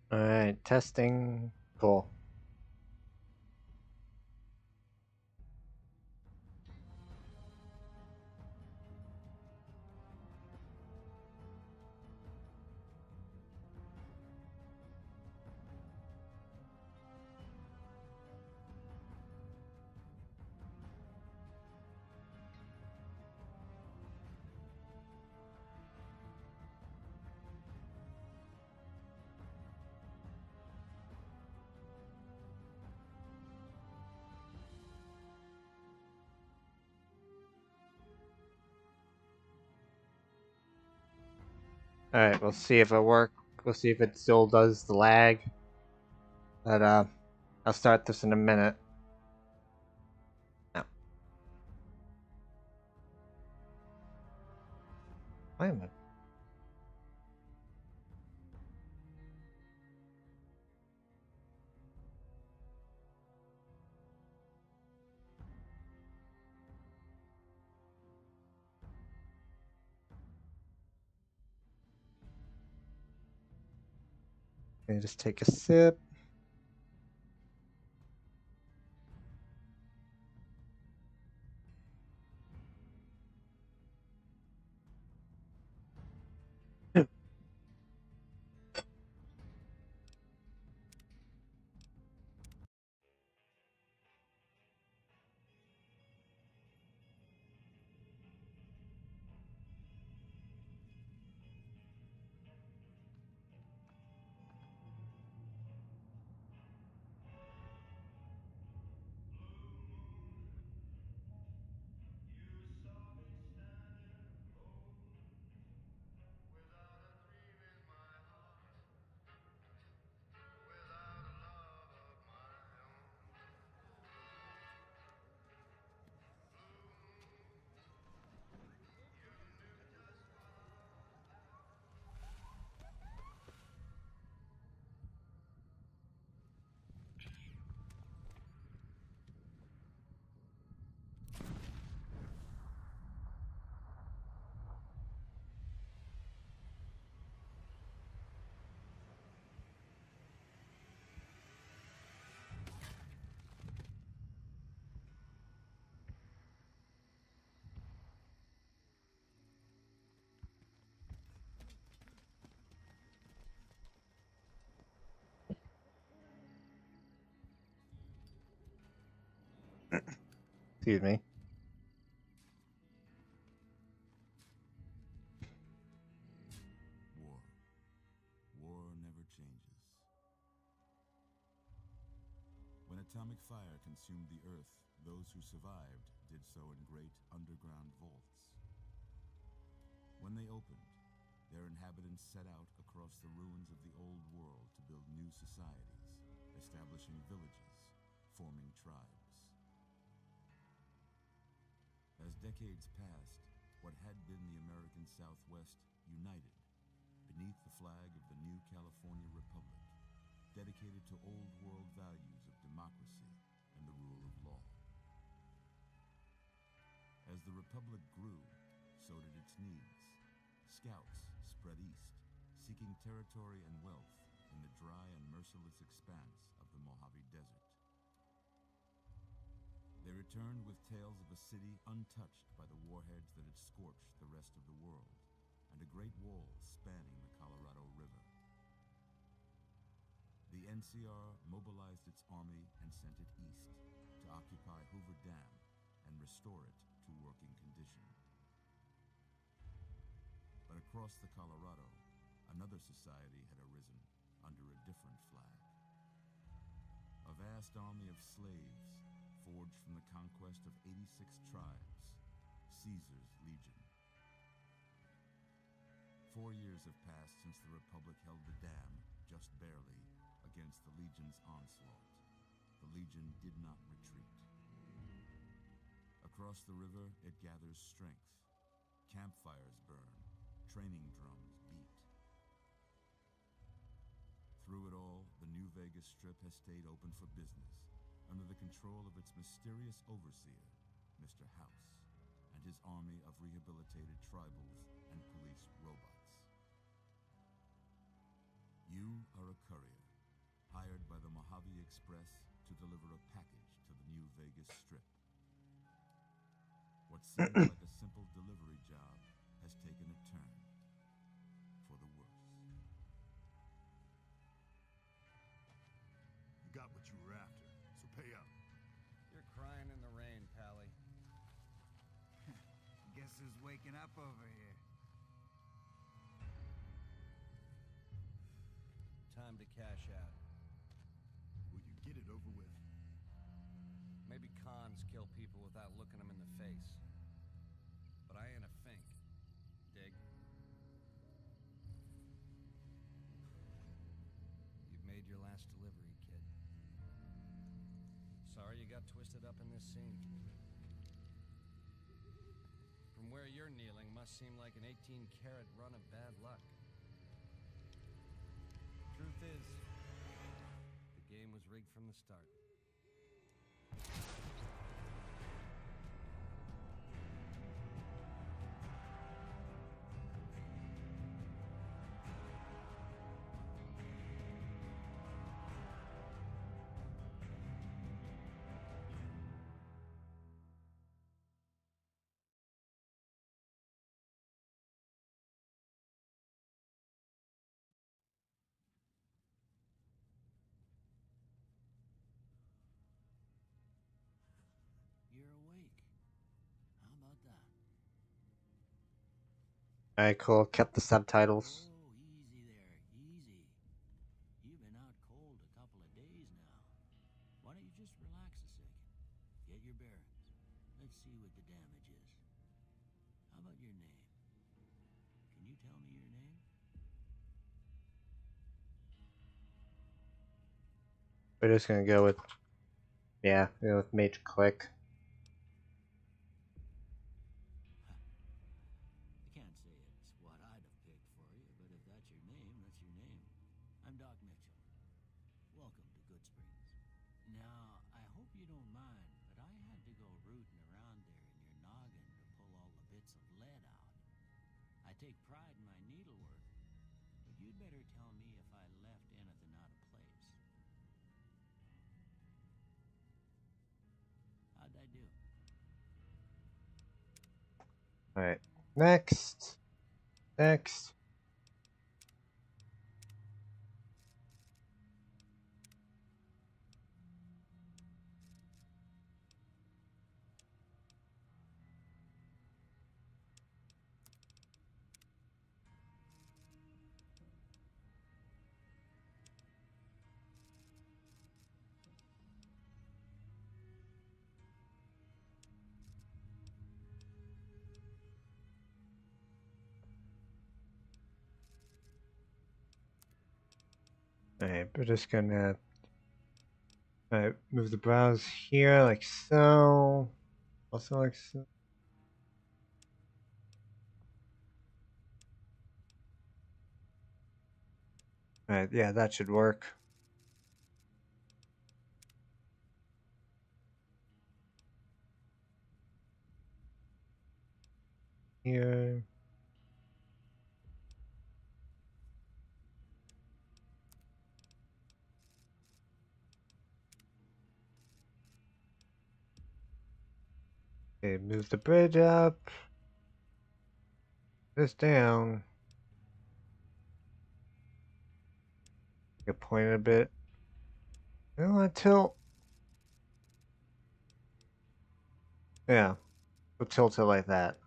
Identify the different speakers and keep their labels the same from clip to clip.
Speaker 1: Alright, testing. Cool. Alright, we'll see if it works. We'll see if it still does the lag. But, I'll start this in a minute. No. Wait a minute. Let me just take a sip. Excuse me.
Speaker 2: War. War never changes. When atomic fire consumed the Earth, those who survived did so in great underground vaults. When they opened, their inhabitants set out across the ruins of the old world to build new societies, establishing villages, forming tribes. As decades passed, what had been the American Southwest united beneath the flag of the new California Republic, dedicated to old world values of democracy and the rule of law. As the Republic grew, so did its needs. Scouts spread east, seeking territory and wealth in the dry and merciless expanse of the Mojave Desert. They returned with tales of a city untouched by the warheads that had scorched the rest of the world, and a great wall spanning the Colorado River. The NCR mobilized its army and sent it east to occupy Hoover Dam and restore it to working condition. But across the Colorado, another society had arisen under a different flag. A vast army of slaves forged from the conquest of 86 tribes, Caesar's Legion. 4 years have passed since the Republic held the dam, just barely, against the Legion's onslaught. The Legion did not retreat. Across the river, it gathers strength. Campfires burn, training drums beat. Through it all, the New Vegas Strip has stayed open for business, under the control of its mysterious overseer, Mr. House, and his army of rehabilitated tribals and police robots. You are a courier, hired by the Mojave Express to deliver a package to the New Vegas Strip. What seemed like a simple delivery job has taken a turn for the worse.
Speaker 3: You got what you were after, so pay up.
Speaker 4: You're crying in the rain, Pally.
Speaker 5: Guess who's waking up over here?
Speaker 4: Time to cash out.
Speaker 3: Will you get it over with?
Speaker 4: Maybe cons kill people without looking them in the face. But I ain't a fink. Dig? You've made your last delivery, kid. Sorry you got twisted up in this scene. From where you're kneeling must seem like an 18-carat run of bad luck. Truth is, the game was rigged from the start.
Speaker 5: You're awake. How about that?
Speaker 1: Alright, cool. Kept the subtitles.
Speaker 5: Oh, easy there, easy. You've been out cold a couple of days now. Why don't you just relax a second? Get your bearings. Let's see what the damage is. How about your name? Can you tell me your name?
Speaker 1: We're just gonna go with, yeah, go with Mageclick.
Speaker 5: I can't say it's what I'd have picked for you, but if that's your name, that's your name. I'm Doc Mitchell. Welcome to Good Springs. Now, I hope you don't mind, but I had to go rooting around there in your noggin to pull all the bits of lead out. I take pride in my needlework, but you'd better tell me if I left anything out of place. How'd I do?
Speaker 1: Alright, next. Next. Alright, we're just gonna move the browse here like so. Also like so. Alright, yeah, that should work. Here. Okay, move the bridge up. This down. Get pointed a bit. I don't want to tilt. Yeah, we'll tilt it like that.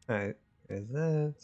Speaker 1: Alright, is that?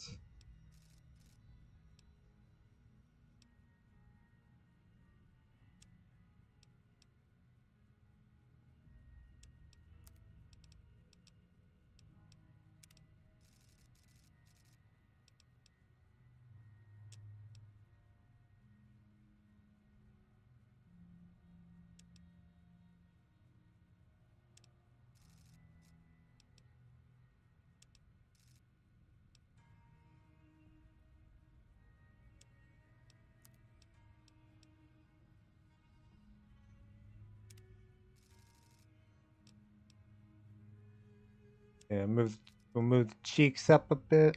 Speaker 1: Yeah, we'll move the cheeks up a bit.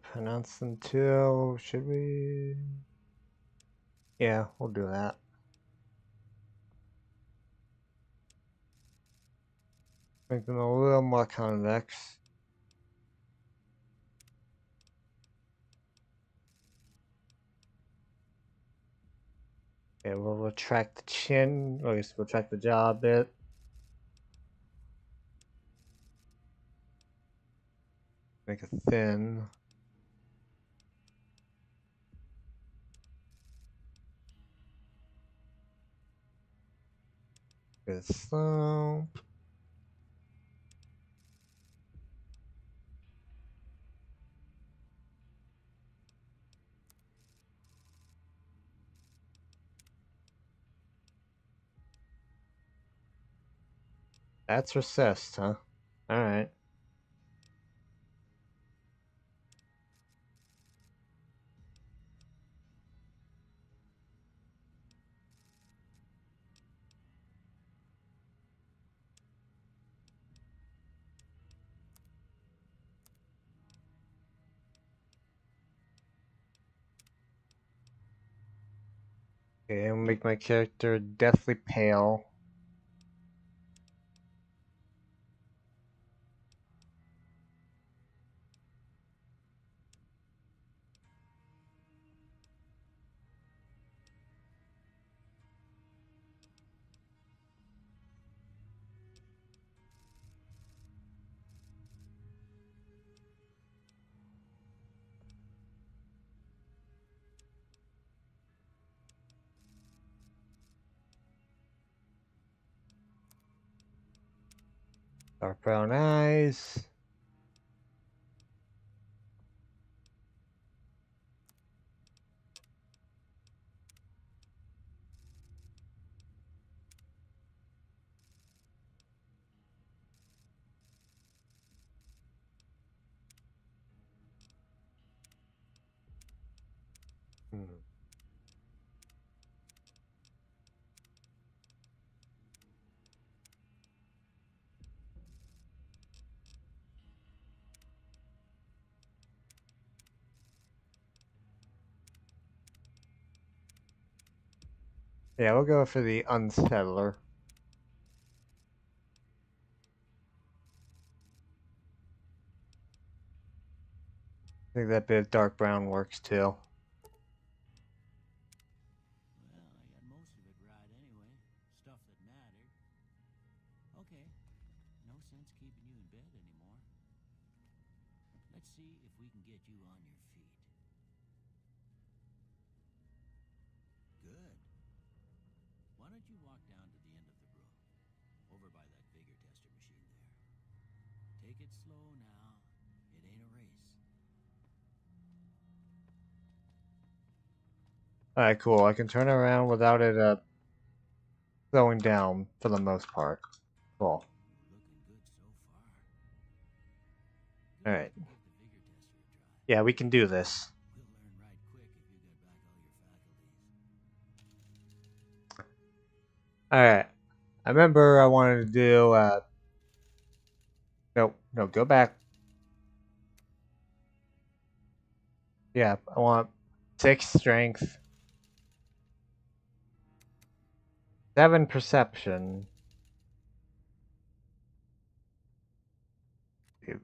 Speaker 1: Pronounce them too. Should we? Yeah, we'll do that. Make them a little more convex. Okay, we'll retract the chin, or I guess we'll retract the jaw a bit. Make it thin. Good slump. That's recessed, huh? Alright. Okay, I'll make my character deathly pale. Dark brown eyes. Yeah, we'll go for the unsettler. I think that bit of dark brown works too.
Speaker 5: Well, I got most of it right anyway. Stuff that mattered. Okay, no sense keeping you in bed anymore. Let's see if we can get you on your feet. Good. Why don't you walk down to the end of the room, over by that vigor tester machine there. Take it slow now. It ain't a race.
Speaker 1: Alright, cool. I can turn around without it slowing down for the most part. Cool.
Speaker 5: Looking good so far.
Speaker 1: Alright.
Speaker 5: Give the vigor tester a try.
Speaker 1: Yeah, we can do this.
Speaker 5: We'll learn right quick if you get back all your faculties.
Speaker 1: Alright. I remember I wanted to do, no, go back. Yeah, I want 6 strength, 7 perception,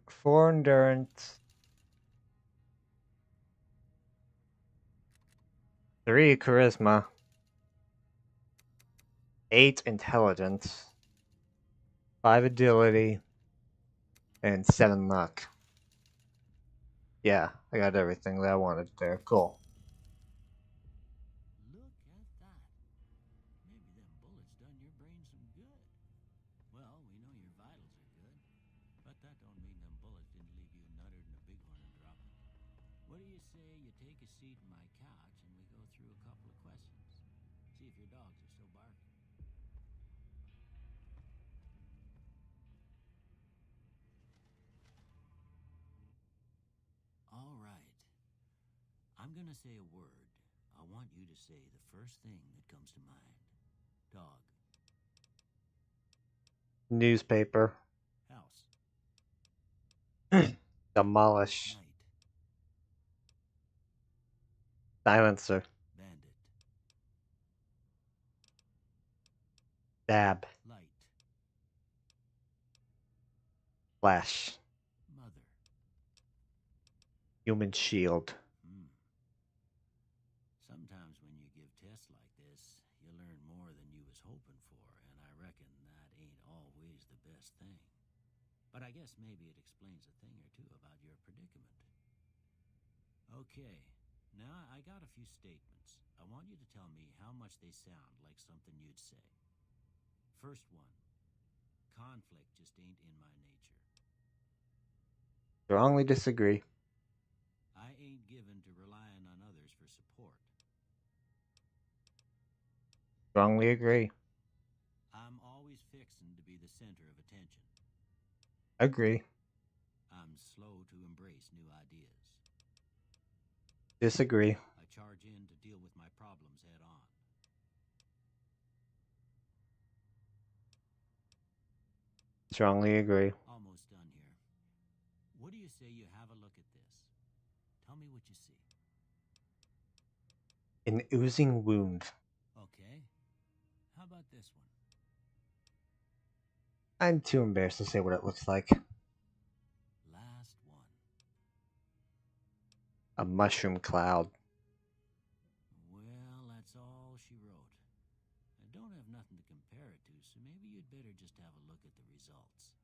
Speaker 1: 4 endurance, 3 charisma, 8 intelligence, 5 agility, and 7 luck. Yeah, I got everything that I wanted there. Cool.
Speaker 5: Look at that. Maybe them bullets done your brain some good. Well, we know your vitals are good, but that don't mean them bullets didn't leave you nuttered and a bighorn dropping. What do you say you take a seat in my couch and we go through a couple of questions? See if your dogs are still barking. All right. I'm gonna say a word. I want you to say the first thing that comes to mind. Dog.
Speaker 1: Newspaper.
Speaker 5: House.
Speaker 1: Demolish.
Speaker 5: Night.
Speaker 1: Silencer.
Speaker 5: Bandit.
Speaker 1: Dab.
Speaker 5: Light.
Speaker 1: Flash.
Speaker 5: Mother.
Speaker 1: Human shield.
Speaker 5: Sometimes when you give tests like this, you learn more than you was hoping for, and I reckon that ain't always the best thing. But I guess maybe it explains a thing or two about your predicament. Okay, now I got a few statements. I want you to tell me how much they sound like something you'd say. First one. Conflict just ain't in my nature.
Speaker 1: Strongly disagree.
Speaker 5: I ain't given to relying on others for support.
Speaker 1: Strongly agree.
Speaker 5: I'm always fixin' to be the center of attention.
Speaker 1: Agree.
Speaker 5: I'm slow to embrace new ideas.
Speaker 1: Disagree.
Speaker 5: I charge in to deal with my problems head on.
Speaker 1: Strongly agree.
Speaker 5: Almost done here. What do you say you have a look at this? Tell me what you see.
Speaker 1: An oozing wound.
Speaker 5: Okay. How about this one?
Speaker 1: I'm too embarrassed to say what it looks like.
Speaker 5: Last one.
Speaker 1: A mushroom cloud.
Speaker 5: Well, that's all she wrote. I don't have nothing to compare it to, so maybe you'd better just have a look at the results.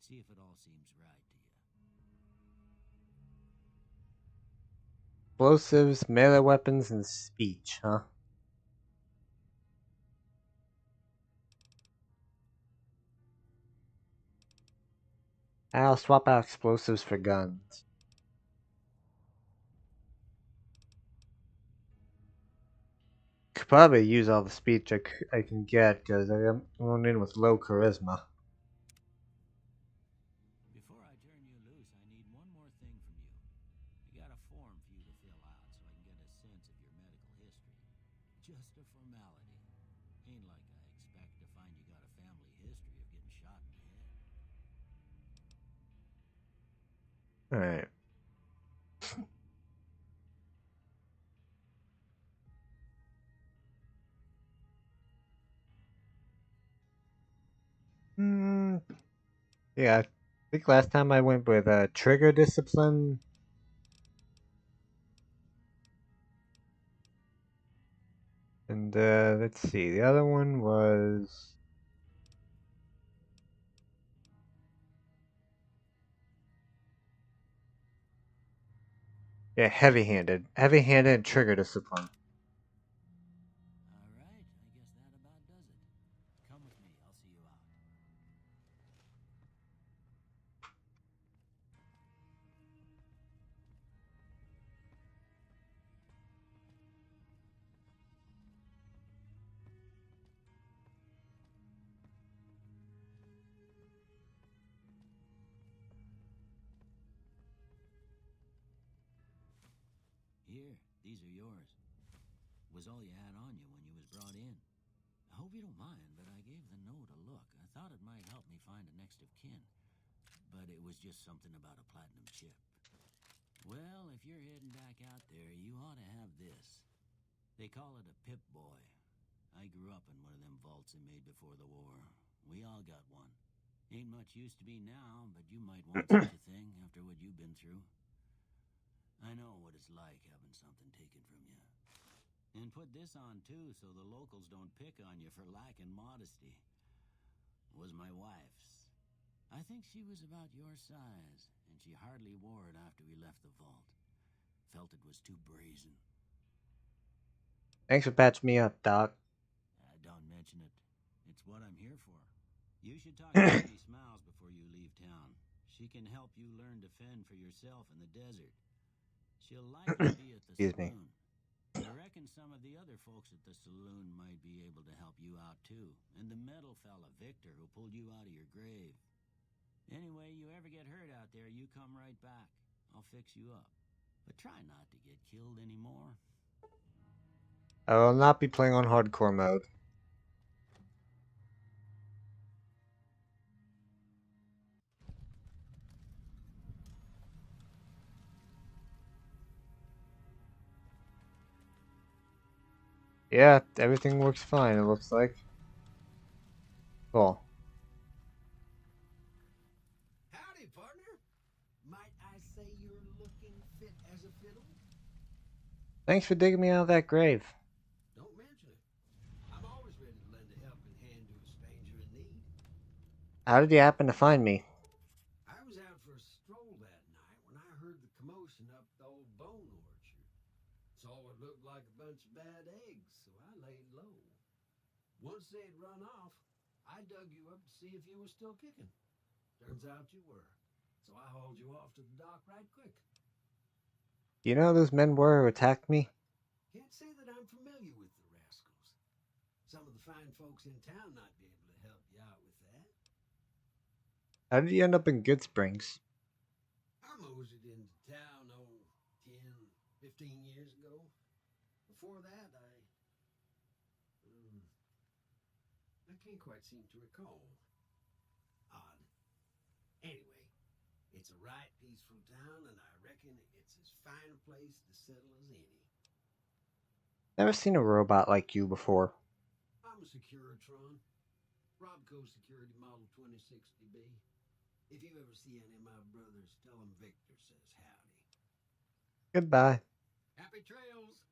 Speaker 5: See if it all seems right to you.
Speaker 1: Explosives, melee weapons, and speech, huh? I'll swap out explosives for guns. Could probably use all the speech I can get because I'm going in with low charisma.
Speaker 5: Before I turn you loose, I need one more thing from you. I got a form for you to fill out so I can get a sense of your medical history. Just a formality. Ain't like I expect to find you got a family history of getting shot in the head.
Speaker 1: Alright. Yeah, I think last time I went with trigger discipline. And let's see, the other one was... Yeah, heavy-handed. Heavy-handed and trigger discipline.
Speaker 5: All right, I guess that about does it. Come with me, I'll see you out. Here, these are yours. Was all you had on you when you was brought in. I hope you don't mind, but I gave the note a look. I thought it might help me find a next of kin. But it was just something about a platinum chip. Well, if you're heading back out there, you ought to have this. They call it a Pip-Boy. I grew up in one of them vaults they made before the war. We all got one. Ain't much use to be now, but you might want such a thing after what you've been through. I know what it's like having something taken from you. And put this on, too, so the locals don't pick on you for lacking modesty. Was my wife's. I think she was about your size, and she hardly wore it after we left the vault. Felt it was too brazen.
Speaker 1: Thanks for patching me up, Doc.
Speaker 5: Don't mention it. It's what I'm here for. You should talk to Lady Smiles before you leave town. She can help you learn to fend for yourself in the desert. She'll likely be at the
Speaker 1: Excuse me.
Speaker 5: saloon. I reckon some of the other folks at the saloon might be able to help you out, too. And the metal fella, Victor, who pulled you out of your grave. Anyway, you ever get hurt out there, you come right back. I'll fix you up. But try not to get killed anymore.
Speaker 1: I will not be playing on hardcore mode. Yeah, everything works fine, it looks like. Cool.
Speaker 6: Howdy, partner. Might I say you're looking fit as a fiddle?
Speaker 1: Thanks for digging me out of that grave.
Speaker 6: Don't mention it. I'm always ready to lend a helping hand to a stranger in need.
Speaker 1: How did you happen to find me?
Speaker 6: I was out for a stroll that night when I heard the commotion up the old bone orchard. Saw what looked like a bunch of bad eggs, so I laid low. Once they'd run off, I dug you up to see if you were still kicking. Turns out you were, so I hauled you off to the dock right quick.
Speaker 1: Do you know who those men were who attacked me?
Speaker 6: Can't say that I'm familiar with the rascals. Some of the fine folks in town might be able to help you out with that.
Speaker 1: How did you end up in Good Springs?
Speaker 6: I moseyed into town, 10, 15 years ago. Before that, I can't quite seem to recall. Odd. Anyway, it's a right peaceful town, and I reckon it's as fine a place to settle as any.
Speaker 1: Never seen a robot like you before.
Speaker 6: I'm a Securitron. Robco Security Model 2060B. If you ever see any of my brothers, tell them Victor says howdy.
Speaker 1: Goodbye.
Speaker 6: Happy trails!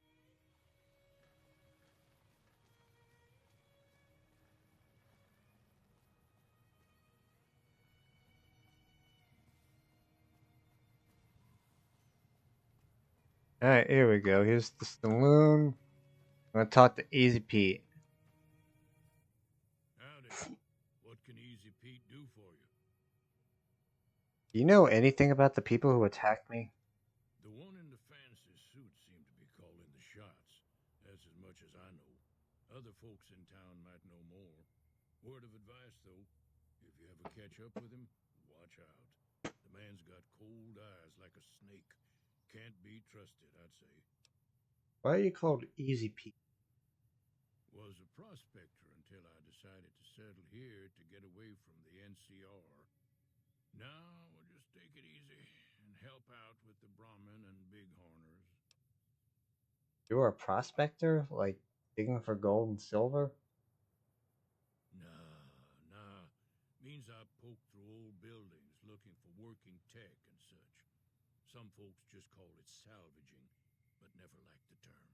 Speaker 1: Alright, here we go. Here's the saloon. I'm gonna talk to Easy Pete.
Speaker 3: Howdy. What can Easy Pete do for you?
Speaker 1: Do you know anything about the people who attacked me?
Speaker 3: The one in the fancy suit seemed to be calling the shots. That's as much as I know. Other folks in town might know more. Word of advice, though, if you ever catch up with him, watch out. The man's got cold eyes like a snake. Can't be trusted, I'd say.
Speaker 1: Why are you called Easy Pete?
Speaker 3: Was a prospector until I decided to settle here to get away from the NCR. Now we'll just take it easy and help out with the Brahmin and Bighorners.
Speaker 1: You're a prospector? Like digging for gold and silver?
Speaker 3: Nah. Means I poke through old buildings looking for working tech and such. Some folks just call it salvaging, but never liked the term.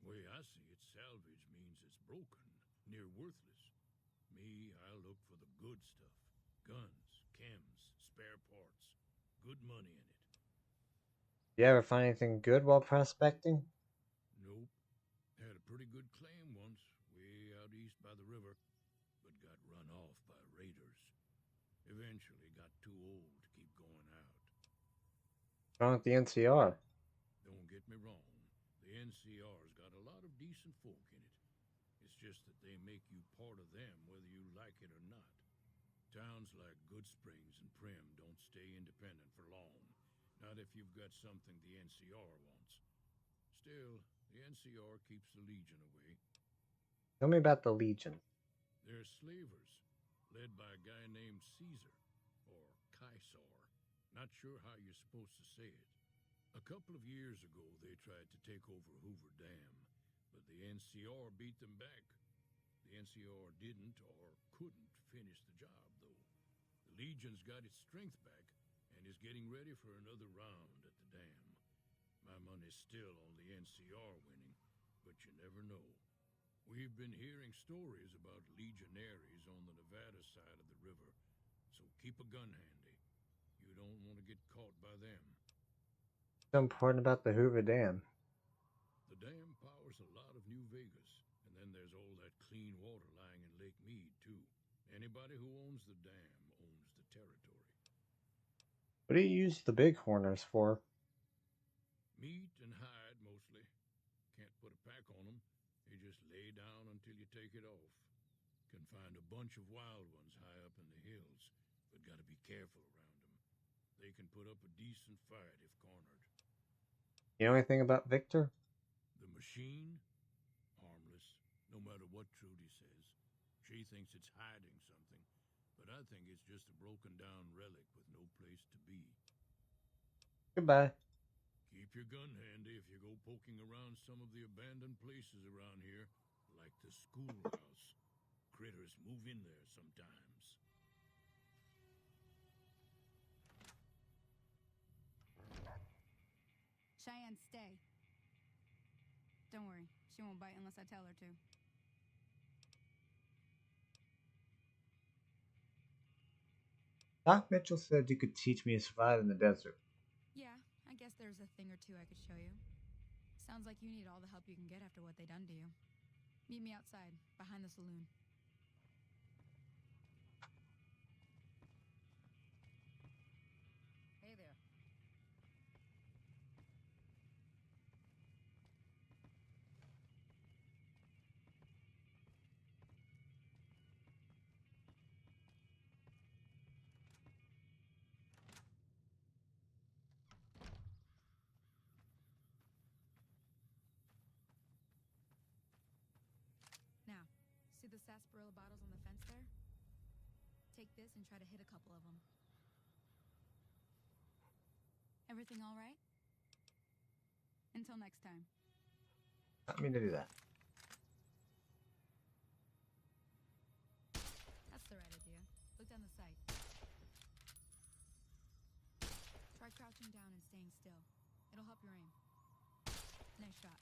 Speaker 3: Way I see it, salvage means it's broken, near worthless. Me, I look for the good stuff. Guns, chems, spare parts. Good money in it.
Speaker 1: You ever find anything good while prospecting?
Speaker 3: Nope. Had a pretty good claim once, way out east by the river, but got run off by raiders. Eventually got too old to keep going out.
Speaker 1: What's wrong with the NCR?
Speaker 3: Don't get me wrong, the NCR's got a lot of decent folk in it. It's just that they make you part of them whether you like it or not. Towns like Good Springs and Prim don't stay independent for long. Not if you've got something the NCR wants. Still, the NCR keeps the Legion away.
Speaker 1: Tell me about the Legion.
Speaker 3: They're slavers, led by a guy named Caesar, or Caesar. Not sure how you're supposed to say it. A couple of years ago, they tried to take over Hoover Dam, but the NCR beat them back. The NCR didn't or couldn't finish the job, though. The Legion's got its strength back and is getting ready for another round at the dam. My money's still on the NCR winning, but you never know. We've been hearing stories about legionaries on the Nevada side of the river, so keep a gun handy. You don't want to get caught by them.
Speaker 1: What's so important about the Hoover Dam?
Speaker 3: The dam powers a lot of New Vegas, and then there's all that clean water lying in Lake Mead, too. Anybody who owns the dam owns the territory.
Speaker 1: What do you use the Bighorners for?
Speaker 3: Meat and hide, mostly. Can't put a pack on them. They just lay down until you take it off. Can find a bunch of wild ones high up in the hills, but gotta be careful around them. They can put up a decent fight if cornered.
Speaker 1: You know anything about Victor?
Speaker 3: The machine? Harmless, no matter what Trudy says. She thinks it's hiding something, but I think it's just a broken down relic with no place to be.
Speaker 1: Goodbye.
Speaker 3: Keep Keep your gun handy if you go poking around some of the abandoned places around here, like the schoolhouse. Critters move in there sometimes.
Speaker 7: Cheyenne, stay. Don't worry, she won't bite unless I tell her to.
Speaker 1: Doc Mitchell said you could teach me to survive in the desert.
Speaker 7: Yeah, I guess there's a thing or two I could show you. Sounds like you need all the help you can get after what they done to you. Meet me outside, behind the saloon. Hey there. Now, see the sarsaparilla bottles on the fence there? Take this and try to hit a couple of them. Everything all right? Until next time.
Speaker 1: I mean to do that.
Speaker 7: That's the right idea. Look down the sight. Try crouching down and staying still. It'll help your aim. Nice shot.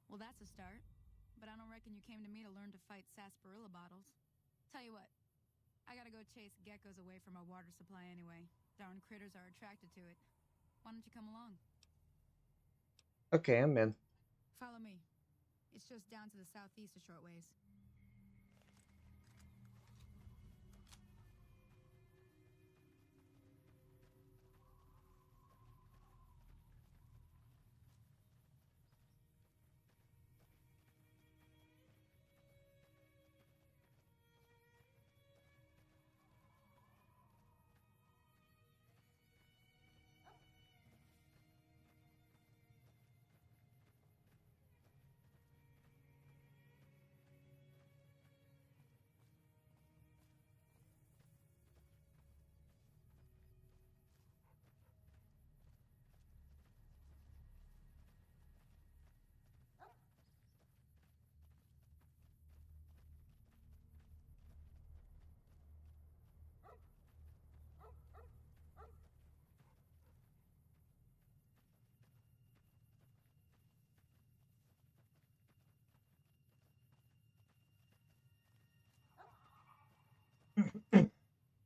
Speaker 7: Well, that's a start. But I don't reckon you came to me to learn to fight sarsaparilla bottles. Tell you what, I gotta go chase geckos away from our water supply anyway. Darn critters are attracted to it. Why don't you come along?
Speaker 1: Okay, I'm in.
Speaker 7: Follow me. It's just down to the southeast a short ways.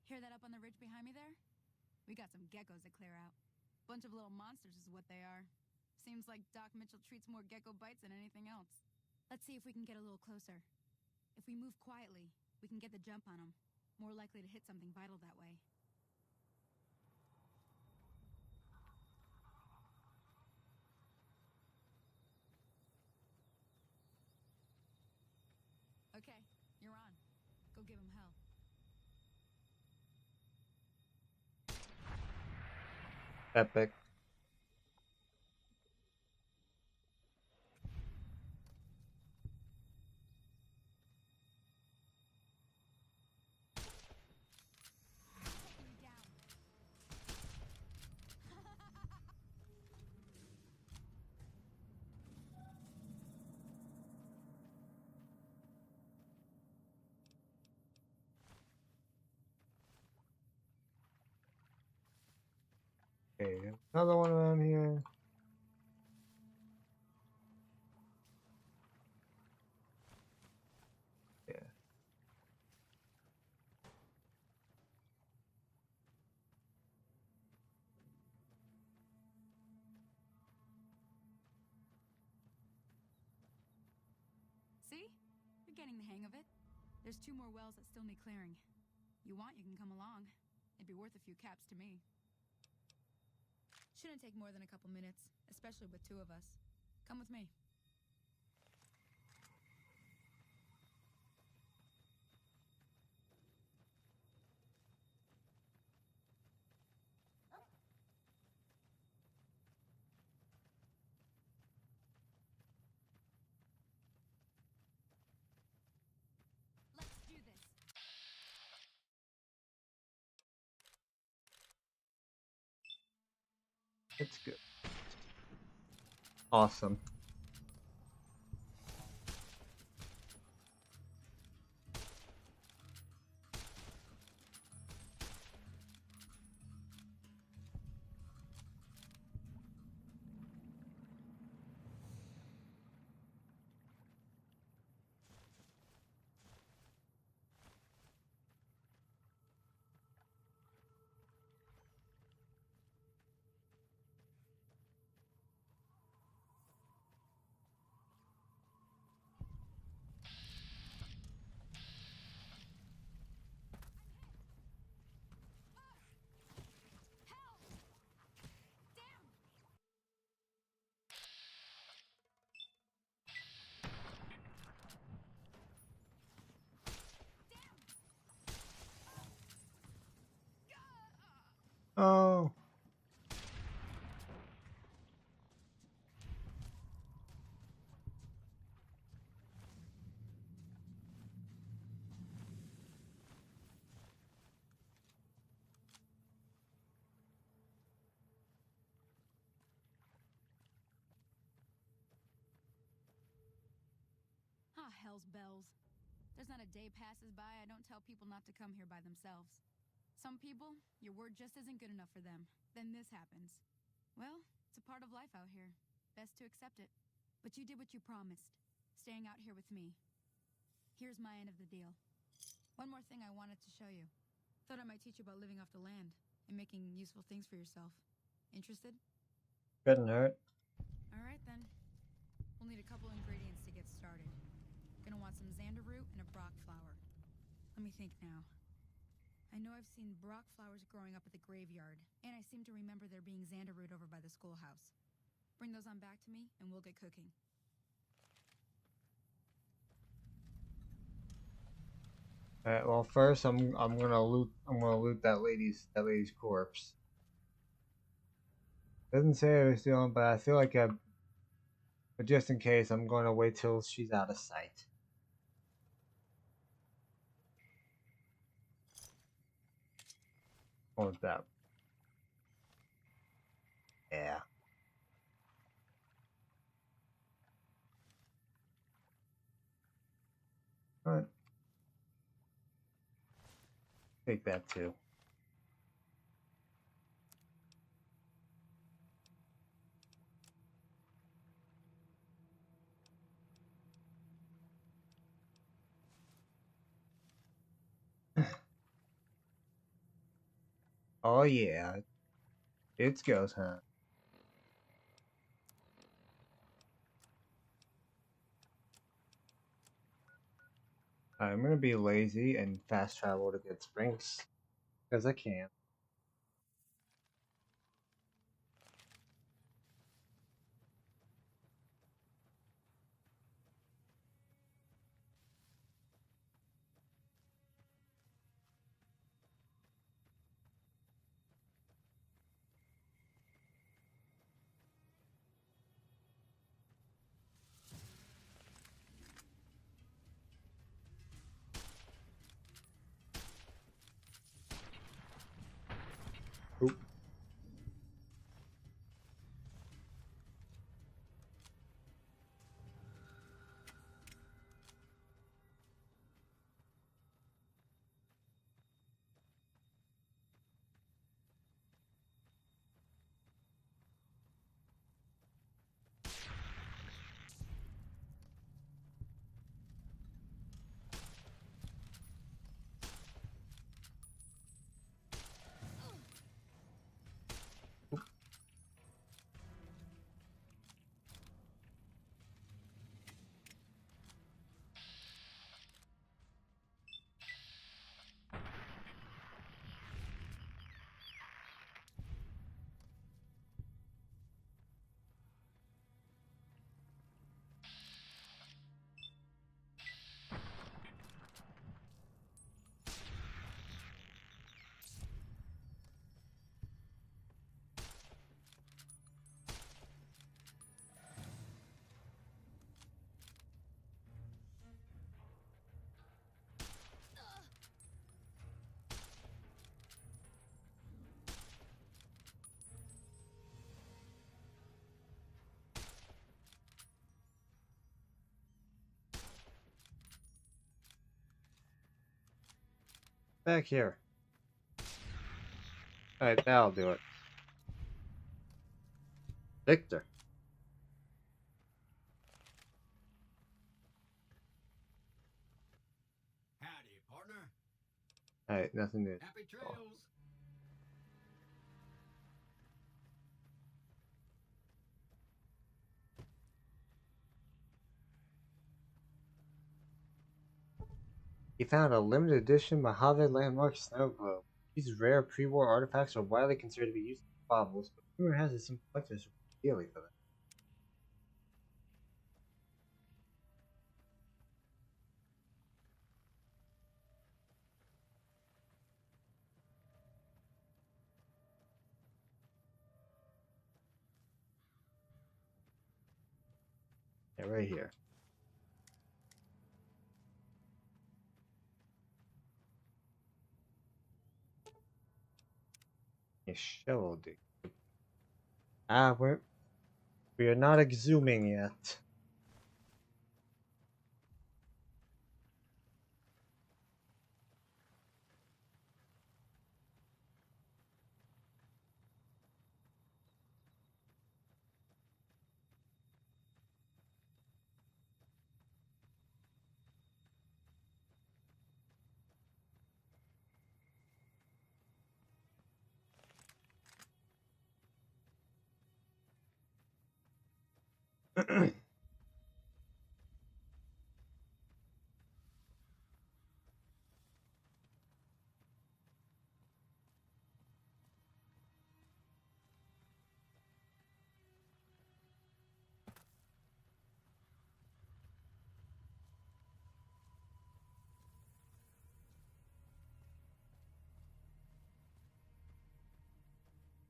Speaker 7: Hear that up on the ridge behind me there? We got some geckos to clear out. Bunch of little monsters is what they are. Seems like Doc Mitchell treats more gecko bites than anything else. Let's see if we can get a little closer. If we move quietly, we can get the jump on them. More likely to hit something vital that way. Okay, you're on. Go give him hell.
Speaker 1: Epic.
Speaker 7: Enemy down.
Speaker 1: Okay, another one around here. Yeah.
Speaker 7: See? You're getting the hang of it. There's 2 more wells that still need clearing. You want, you can come along. It'd be worth a few caps to me. Shouldn't take more than a couple minutes, especially with 2 of us. Come with me. Let's do this.
Speaker 1: It's good. Awesome. Oh.
Speaker 7: Ah, hell's bells. There's not a day passes by I don't tell people not to come here by themselves. Some people, your word just isn't good enough for them. Then this happens. Well, it's a part of life out here. Best to accept it. But you did what you promised, staying out here with me. Here's my end of the deal. One more thing I wanted to show you. Thought I might teach you about living off the land and making useful things for yourself. Interested?
Speaker 1: Couldn't hurt.
Speaker 7: Alright then. We'll need a couple ingredients to get started. Gonna want some xander root and a brock flower. Let me think now. I know I've seen brock flowers growing up at the graveyard, and I seem to remember there being xander root over by the schoolhouse. Bring those on back to me, and we'll get cooking.
Speaker 1: Alright, well first I'm gonna loot that lady's corpse. Doesn't say I was stealing, but I feel like but just in case, I'm gonna wait till she's out of sight. What was that? Yeah. Alright. Take that too. Oh yeah. It's ghost hunt. I'm gonna be lazy and fast travel to Good Springs. Because I can. back here. Alright, that'll do it. Victor.
Speaker 6: Howdy, partner.
Speaker 1: Alright, nothing new.
Speaker 6: Happy trails.
Speaker 1: He found a limited edition Mojave landmark snow globe. These rare pre-war artifacts are widely considered to be used as baubles, but rumor has it some collectors are dearly for them. Yeah, right here. A shovel, dude. Ah, we are not exhuming yet.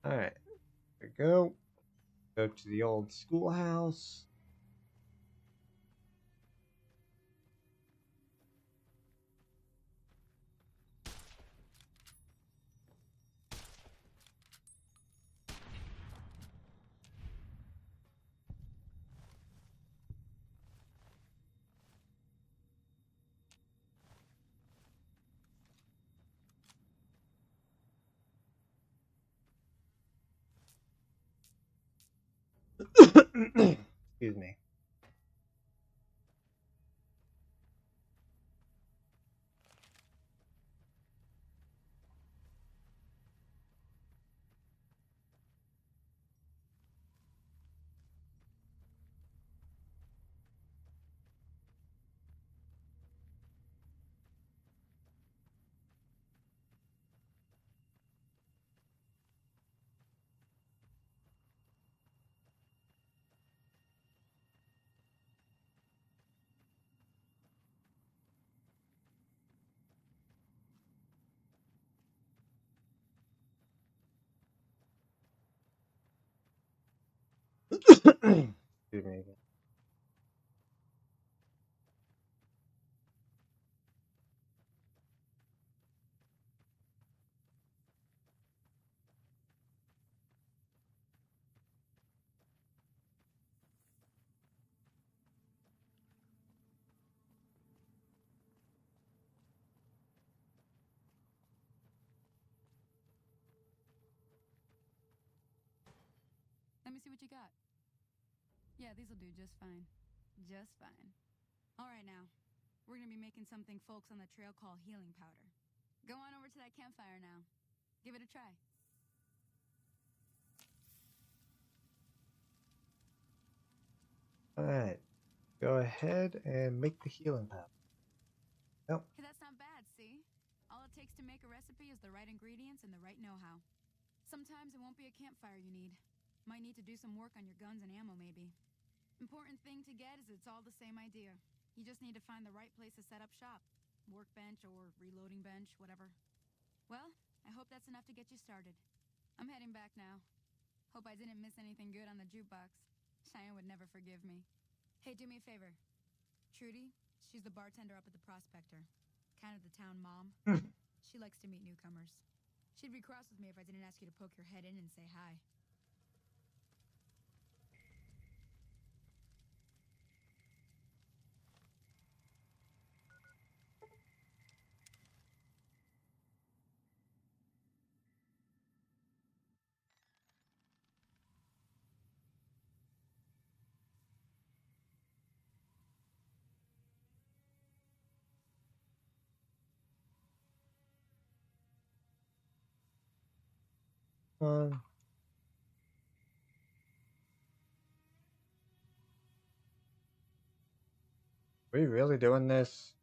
Speaker 1: Alright, there we go. Go to the old schoolhouse. Excuse me. Excuse me again.
Speaker 7: Let me see what you got. Yeah, these'll do just fine. Just fine. Alright now. We're gonna be making something folks on the trail call healing powder. Go on over to that campfire now. Give it a try.
Speaker 1: Alright. Go ahead and make the healing powder. Nope.
Speaker 7: Hey, that's not bad, see? All it takes to make a recipe is the right ingredients and the right know-how. Sometimes it won't be a campfire you need. Might need to do some work on your guns and ammo, maybe. Important thing to get is it's all the same idea. You just need to find the right place to set up shop. Workbench or reloading bench, whatever. Well, I hope that's enough to get you started. I'm heading back now. Hope I didn't miss anything good on the jukebox. Cheyenne would never forgive me. Hey, do me a favor. Trudy, she's the bartender up at the Prospector. Kind of the town mom. She likes to meet newcomers. She'd be cross with me if I didn't ask you to poke your head in and say hi.
Speaker 1: Come on. Are we really doing this?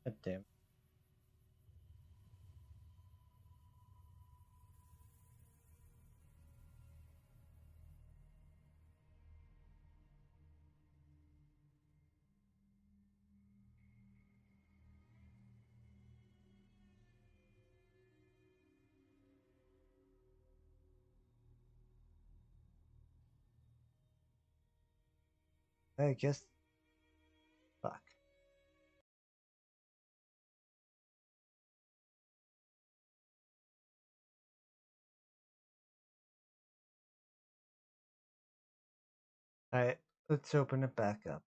Speaker 1: God damn. I guess. Fuck. Alright, let's open it back up.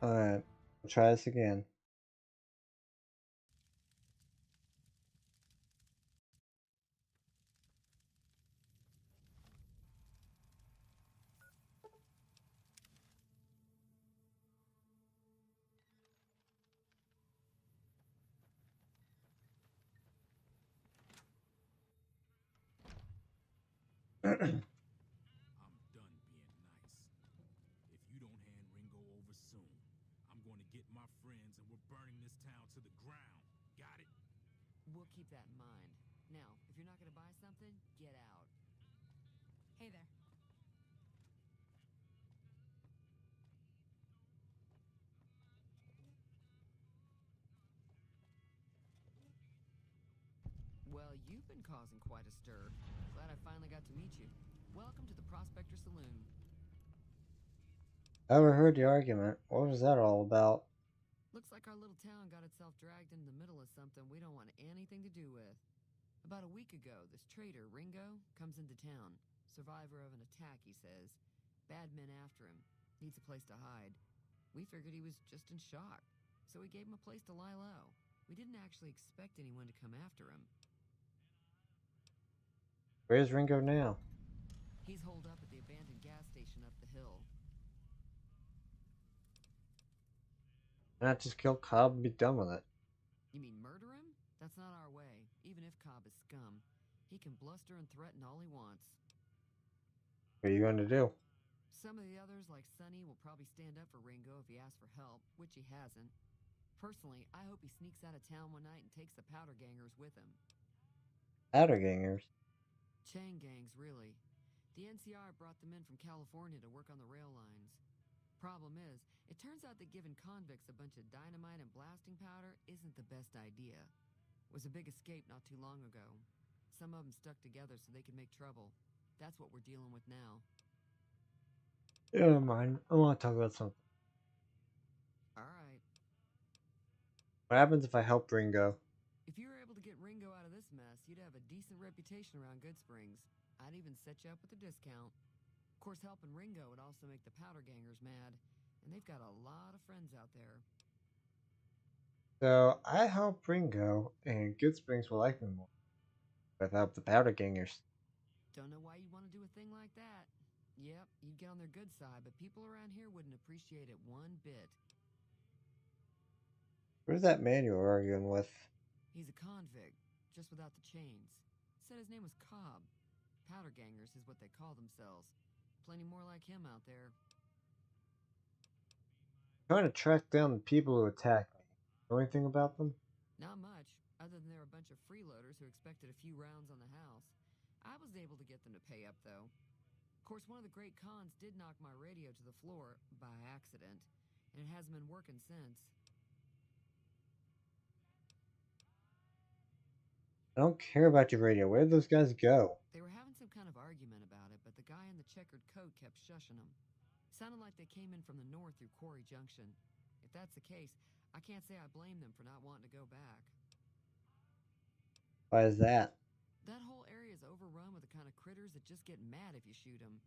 Speaker 1: Alright, we'll try this again.
Speaker 2: I'm done being nice. If you don't hand Ringo over soon, I'm going to get my friends and we're burning this town to the ground. Got it?
Speaker 8: We'll keep that in mind. Now, if you're not going to buy something, get out.
Speaker 7: Hey there.
Speaker 8: Well, you've been causing quite a stir. Glad I finally got to meet you. Welcome to the Prospector Saloon.
Speaker 1: I overheard the argument. What was that all about?
Speaker 8: Looks like our little town got itself dragged into the middle of something we don't want anything to do with. About a week ago, this traitor, Ringo, comes into town. Survivor of an attack, he says. Bad men after him. Needs a place to hide. We figured he was just in shock, so we gave him a place to lie low. We didn't actually expect anyone to come after him.
Speaker 1: Where's Ringo now?
Speaker 8: He's holed up at the abandoned gas station up the hill.
Speaker 1: Why not just kill Cobb and be done with it?
Speaker 8: You mean murder him? That's not our way, even if Cobb is scum. He can bluster and threaten all he wants.
Speaker 1: What are you going to do?
Speaker 8: Some of the others, like Sonny, will probably stand up for Ringo if he asks for help, which he hasn't. Personally, I hope he sneaks out of town one night and takes the powder gangers with him.
Speaker 1: Powder gangers?
Speaker 8: Chain gangs, really. The NCR brought them in from California to work on the rail lines. Problem is, it turns out that giving convicts a bunch of dynamite and blasting powder isn't the best idea. It was a big escape not too long ago. Some of them stuck together so they could make trouble. That's what we're dealing with now.
Speaker 1: Never mind. I want to talk about something.
Speaker 8: Alright.
Speaker 1: What happens if I help Ringo?
Speaker 8: If you were able to get Ringo out of this mess, you'd have a decent reputation around Good Springs. I'd even set you up with a discount. Of course, helping Ringo would also make the powder gangers mad, and they've got a lot of friends out there.
Speaker 1: So, I help Ringo, and Good Springs will like me more. Without the powder gangers.
Speaker 8: Don't know why you'd want to do a thing like that. Yep, you'd get on their good side, but people around here wouldn't appreciate it one bit.
Speaker 1: Where's that man you were arguing with?
Speaker 8: He's a convict, just without the chains. Said his name was Cobb. Powder gangers is what they call themselves. Plenty more like him out there.
Speaker 1: Trying to track down the people who attacked me. Know anything about them?
Speaker 8: Not much, other than they're a bunch of freeloaders who expected a few rounds on the house. I was able to get them to pay up, though. Of course, one of the great cons did knock my radio to the floor by accident, and it hasn't been working since.
Speaker 1: I don't care about your radio. Where did those guys go?
Speaker 8: They were having some kind of argument about it, but the guy in the checkered coat kept shushing them. Sounded like they came in from the north through Quarry Junction. If that's the case, I can't say I blame them for not wanting to go back.
Speaker 1: Why is that?
Speaker 8: That whole area is overrun with the kind of critters that just get mad if you shoot them.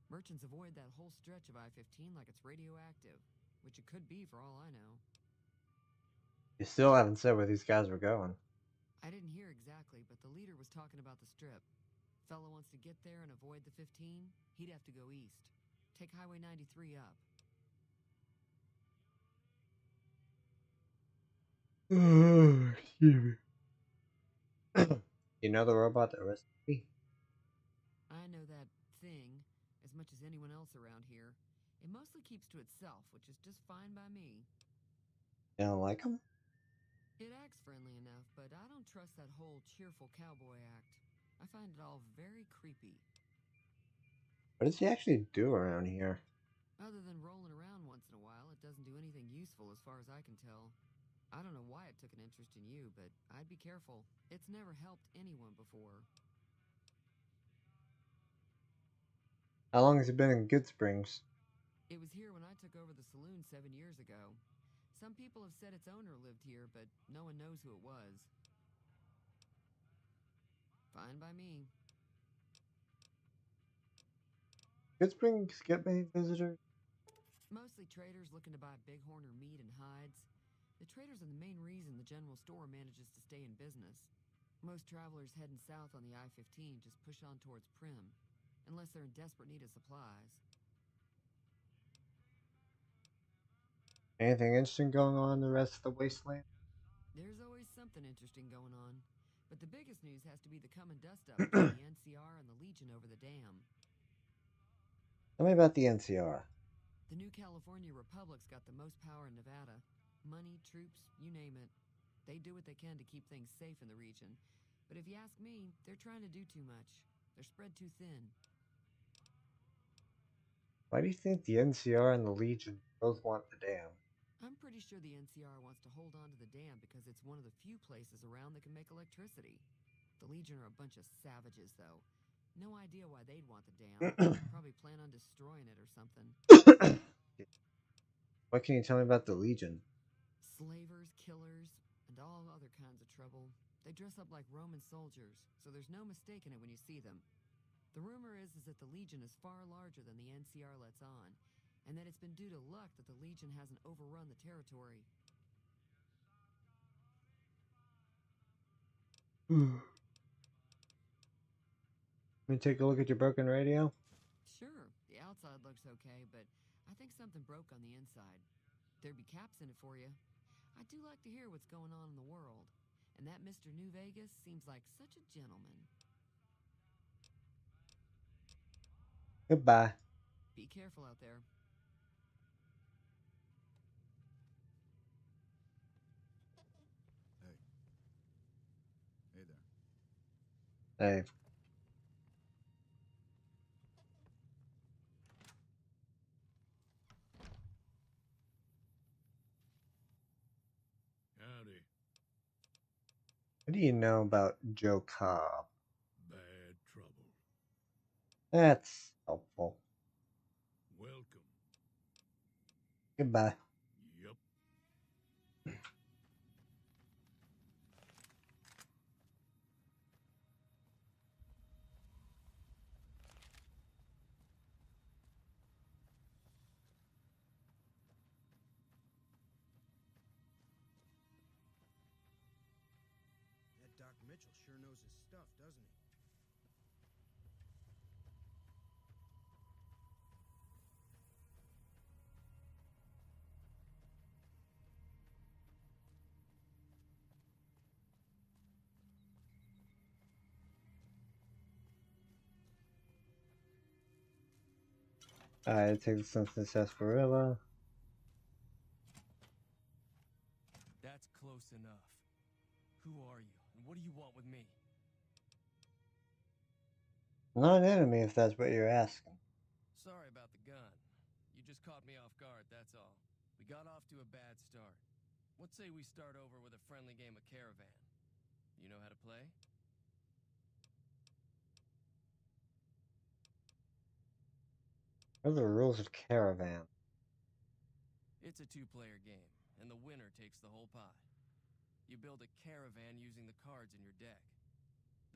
Speaker 8: Merchants avoid that whole stretch of I-15 like it's radioactive, which it could be for all I know.
Speaker 1: You still haven't said where these guys were going.
Speaker 8: I didn't hear exactly, but the leader was talking about the strip. Fellow wants to get there and avoid the 15, he'd have to go east. Take Highway 93 up.
Speaker 1: Excuse me. You know the robot that arrested me?
Speaker 8: I know that thing as much as anyone else around here. It mostly keeps to itself, which is just fine by me.
Speaker 1: You don't like him?
Speaker 8: It acts friendly enough, but I don't trust that whole cheerful cowboy act. I find it all very creepy.
Speaker 1: What does he actually do around here?
Speaker 8: Other than rolling around once in a while, it doesn't do anything useful as far as I can tell. I don't know why it took an interest in you, but I'd be careful. It's never helped anyone before.
Speaker 1: How long has he been in Good Springs?
Speaker 8: It was here when I took over the saloon 7 years ago. Some people have said its owner lived here, but no one knows who it was. Fine by me.
Speaker 1: Good Springs get many visitors?
Speaker 8: Mostly traders looking to buy bighorner meat and hides. The traders are the main reason the general store manages to stay in business. Most travelers heading south on the I-15 just push on towards Prim, unless they're in desperate need of supplies.
Speaker 1: Anything interesting going on in the rest of the wasteland?
Speaker 8: There's always something interesting going on. But the biggest news has to be the come and dust up between the NCR and the Legion over the dam.
Speaker 1: Tell me about the NCR.
Speaker 8: The new California Republic's got the most power in Nevada. Money, troops, you name it. They do what they can to keep things safe in the region. But if you ask me, they're trying to do too much. They're spread too thin.
Speaker 1: Why do you think the NCR and the Legion both want the dam?
Speaker 8: I'm pretty sure the NCR wants to hold on to the dam because it's one of the few places around that can make electricity. The Legion are a bunch of savages, though. No idea why they'd want the dam. Probably plan on destroying it or something.
Speaker 1: What can you tell me about the Legion?
Speaker 8: Slavers, killers, and all other kinds of trouble. They dress up like Roman soldiers, so there's no mistaking it when you see them. The rumor is that the Legion is far larger than the NCR lets on, and that it's been due to luck that the Legion hasn't overrun the territory.
Speaker 1: Let me take a look at your broken radio.
Speaker 8: Sure, the outside looks okay, but I think something broke on the inside. There'd be caps in it for you. I do like to hear what's going on in the world, and that Mr. New Vegas seems like such a gentleman.
Speaker 1: Goodbye.
Speaker 8: Be careful out there.
Speaker 2: Hey. Hey there.
Speaker 1: Hey.
Speaker 3: Howdy.
Speaker 1: What do you know about Joe Cobb?
Speaker 3: Bad trouble.
Speaker 1: That's helpful.
Speaker 3: Welcome.
Speaker 1: Goodbye.
Speaker 3: Yup.
Speaker 9: That Doc Mitchell sure knows his stuff, doesn't he?
Speaker 1: Alright, take the sensitive sarsaparilla.
Speaker 10: That's close enough. Who are you, and what do you want with me?
Speaker 1: Not an enemy, if that's what you're asking.
Speaker 10: Sorry about the gun. You just caught me off guard, that's all. We got off to a bad start. What say we start over with a friendly game of Caravan? You know how to play?
Speaker 1: What are the rules of Caravan?
Speaker 10: It's a two-player game, and the winner takes the whole pot. You build a caravan using the cards in your deck.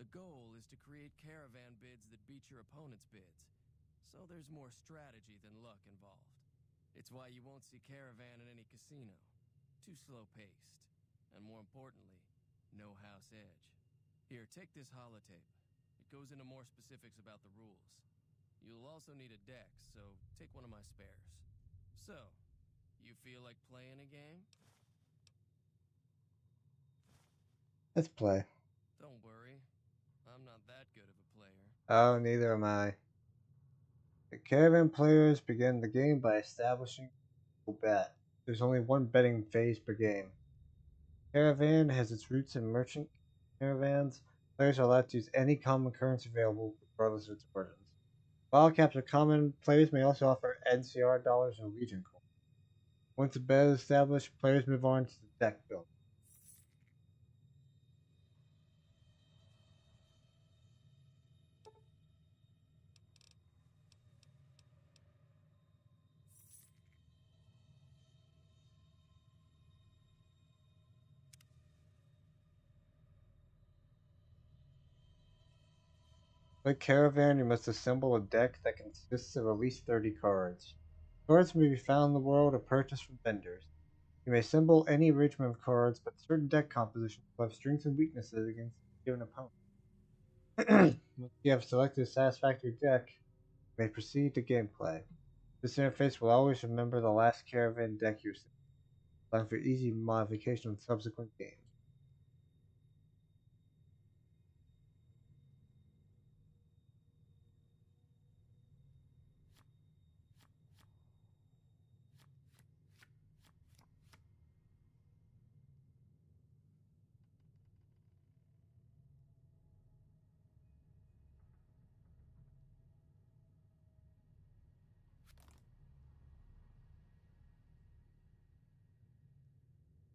Speaker 10: The goal is to create caravan bids that beat your opponent's bids, so there's more strategy than luck involved. It's why you won't see Caravan in any casino. Too slow-paced. And more importantly, no house edge. Here, take this holotape. It goes into more specifics about the rules. You'll also need a deck, so take one of my spares. So, you feel like playing a game?
Speaker 1: Let's play.
Speaker 10: Don't worry. I'm not that good of a player.
Speaker 1: Oh, neither am I. The Caravan players begin the game by establishing a bet. There's only one betting phase per game. Caravan has its roots in merchant caravans. Players are allowed to use any common currency available, regardless of its origins. While caps are common, players may also offer NCR dollars or Legion coins. Once a bet is established, players move on to the deck build. With Caravan, you must assemble a deck that consists of at least 30 cards. Cards may be found in the world or purchased from vendors. You may assemble any arrangement of cards, but certain deck compositions will have strengths and weaknesses against a given opponent. Once you have selected a satisfactory deck, you may proceed to gameplay. This interface will always remember the last Caravan deck you selected, allowing for easy modification in subsequent games.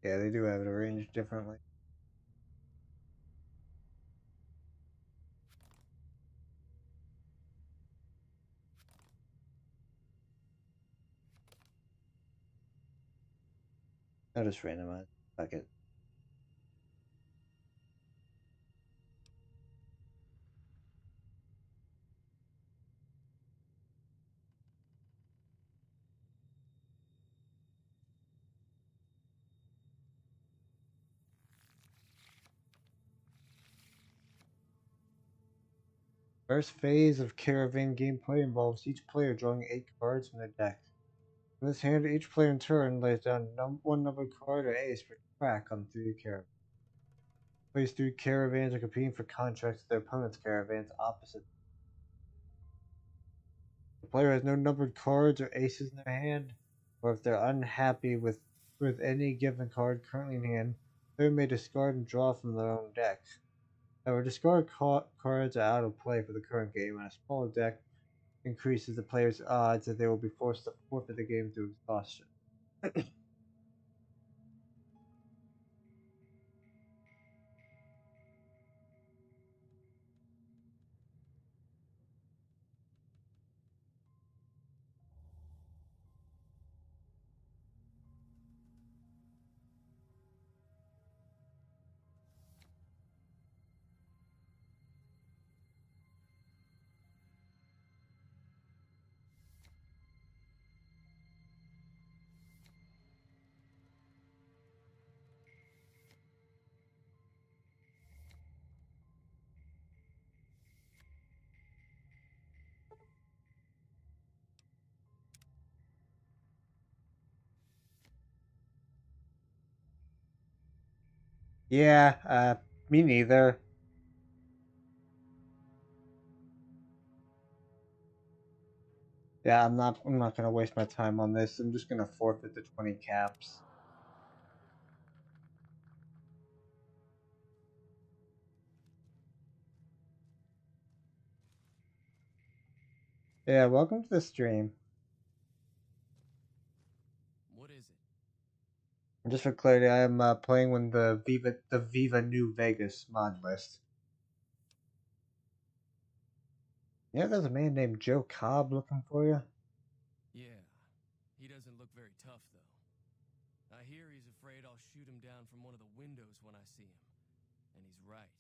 Speaker 1: Yeah, they do have it arranged differently. I'll just randomize. Fuck it. First phase of Caravan gameplay involves each player drawing 8 cards from their deck. In this hand, each player in turn lays down one numbered card or ace per track on 3 caravans. Players 3 caravans are competing for contracts with their opponent's caravans opposite. The player has no numbered cards or aces in their hand, or if they're unhappy with any given card currently in hand, the player may discard and draw from their own deck. However, discard cards are out of play for the current game, and a smaller deck increases the player's odds that they will be forced to forfeit the game through exhaustion. Yeah, me neither. Yeah, I'm not gonna waste my time on this. I'm just gonna forfeit the 20 caps. Yeah, welcome to the stream.
Speaker 10: What is it?
Speaker 1: Just for clarity, I am playing with the Viva New Vegas mod list. Yeah, there's a man named Joe Cobb looking for you.
Speaker 10: Yeah, he doesn't look very tough, though. I hear he's afraid I'll shoot him down from one of the windows when I see him. And he's right.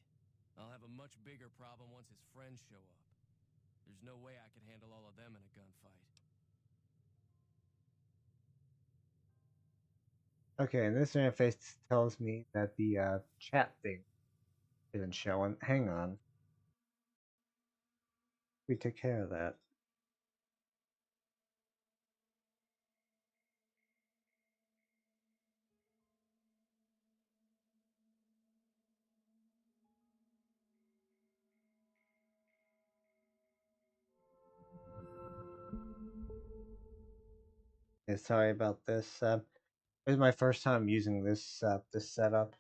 Speaker 10: I'll have a much bigger problem once his friends show up. There's no way I could handle all of them in a gunfight.
Speaker 1: Okay, and this interface tells me that the chat thing isn't showing. Hang on. We take care of that. Yeah, sorry about this. This is my first time using this setup.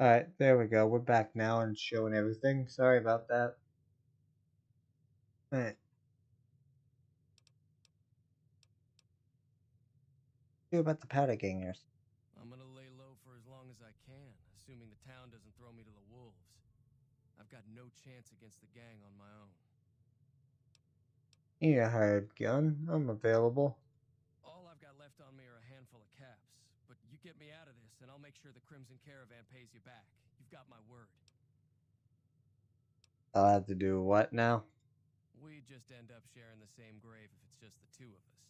Speaker 1: Alright, there we go. We're back now and showing everything. Sorry about that. Alright. What about the powder gangers?
Speaker 10: I'm gonna lay low for as long as I can, assuming the town doesn't throw me to the wolves. I've got no chance against the gang on my own.
Speaker 1: You need a hired gun. I'm available.
Speaker 10: All I've got left on me are a handful of caps, but you get me out of this and I'll make sure the Crimson Caravan pays you back. You've got my word.
Speaker 1: I'll have to do what now?
Speaker 10: We just end up sharing the same grave if it's just the two of us.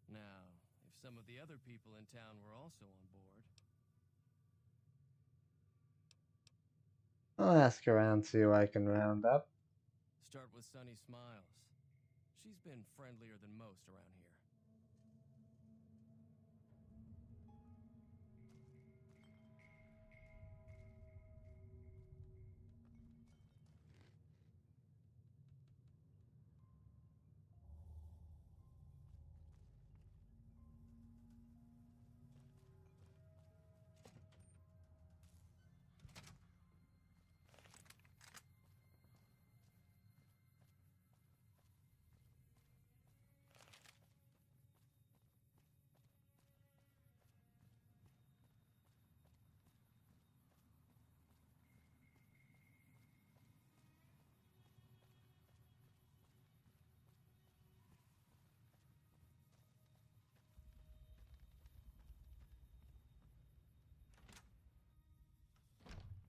Speaker 10: Now, if some of the other people in town were also on board...
Speaker 1: I'll ask around, see who I can round up.
Speaker 10: Start with Sunny Smiles. She's been friendlier than most around here.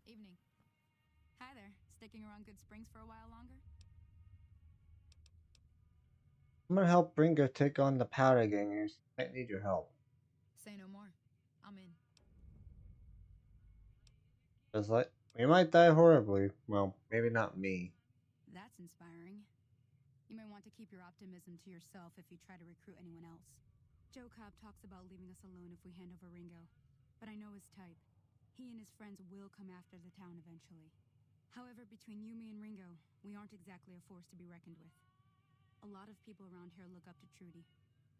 Speaker 7: Evening. Hi there. Sticking around Good Springs for a while longer?
Speaker 1: I'm gonna help Ringo take on the powder gangers. I need your help.
Speaker 7: Say no more. I'm in.
Speaker 1: Just like we might die horribly. Well, maybe not me.
Speaker 7: That's inspiring. You may want to keep your optimism to yourself if you try to recruit anyone else. Joe Cobb talks about leaving us alone if we hand over Ringo, but I know his type. He and his friends will come after the town eventually. However, between you, me, and Ringo, we aren't exactly a force to be reckoned with. A lot of people around here look up to Trudy.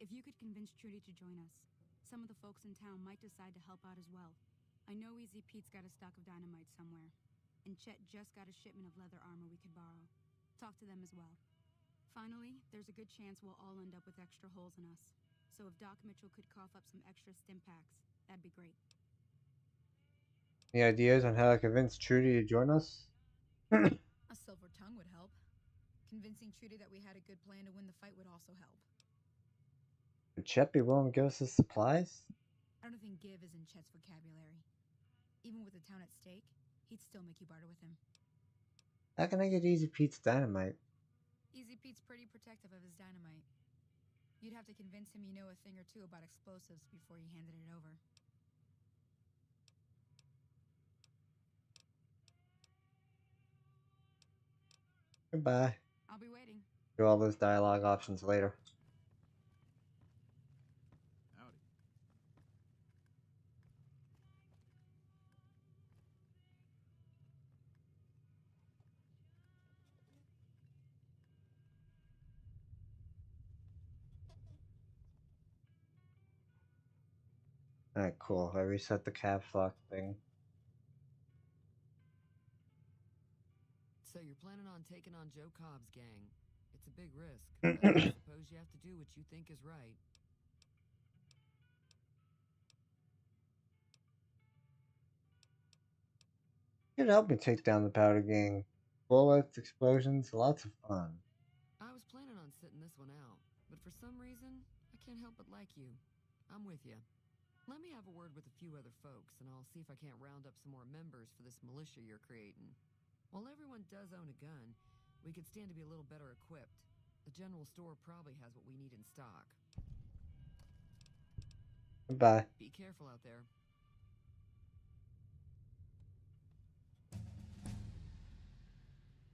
Speaker 7: If you could convince Trudy to join us, some of the folks in town might decide to help out as well. I know Easy Pete's got a stock of dynamite somewhere, and Chet just got a shipment of leather armor we could borrow. Talk to them as well. Finally, there's a good chance we'll all end up with extra holes in us. So if Doc Mitchell could cough up some extra stim packs, that'd be great.
Speaker 1: Any ideas on how to convince Trudy to join us?
Speaker 7: A silver tongue would help. Convincing Trudy that we had a good plan to win the fight would also help.
Speaker 1: Would Chet be willing to give us his supplies?
Speaker 7: I don't think give is in Chet's vocabulary. Even with the town at stake, he'd still make you barter with him.
Speaker 1: How can I get Easy Pete's dynamite?
Speaker 7: Easy Pete's pretty protective of his dynamite. You'd have to convince him you know a thing or two about explosives before you handed it over.
Speaker 1: Goodbye.
Speaker 7: I'll be waiting.
Speaker 1: Do all those dialogue options later.
Speaker 2: Howdy.
Speaker 1: Alright, cool. I reset the caps lock thing.
Speaker 8: So you're planning on taking on Joe Cobb's gang. It's a big risk, but I suppose you have to do what you think is right.
Speaker 1: You could help me take down the powder gang. Bullets, explosions, lots of fun.
Speaker 8: I was planning on sitting this one out, but for some reason, I can't help but like you. I'm with you. Let me have a word with a few other folks, and I'll see if I can't round up some more members for this militia you're creating. While everyone does own a gun, we could stand to be a little better equipped. The general store probably has what we need in stock.
Speaker 1: Goodbye.
Speaker 8: Be careful out there.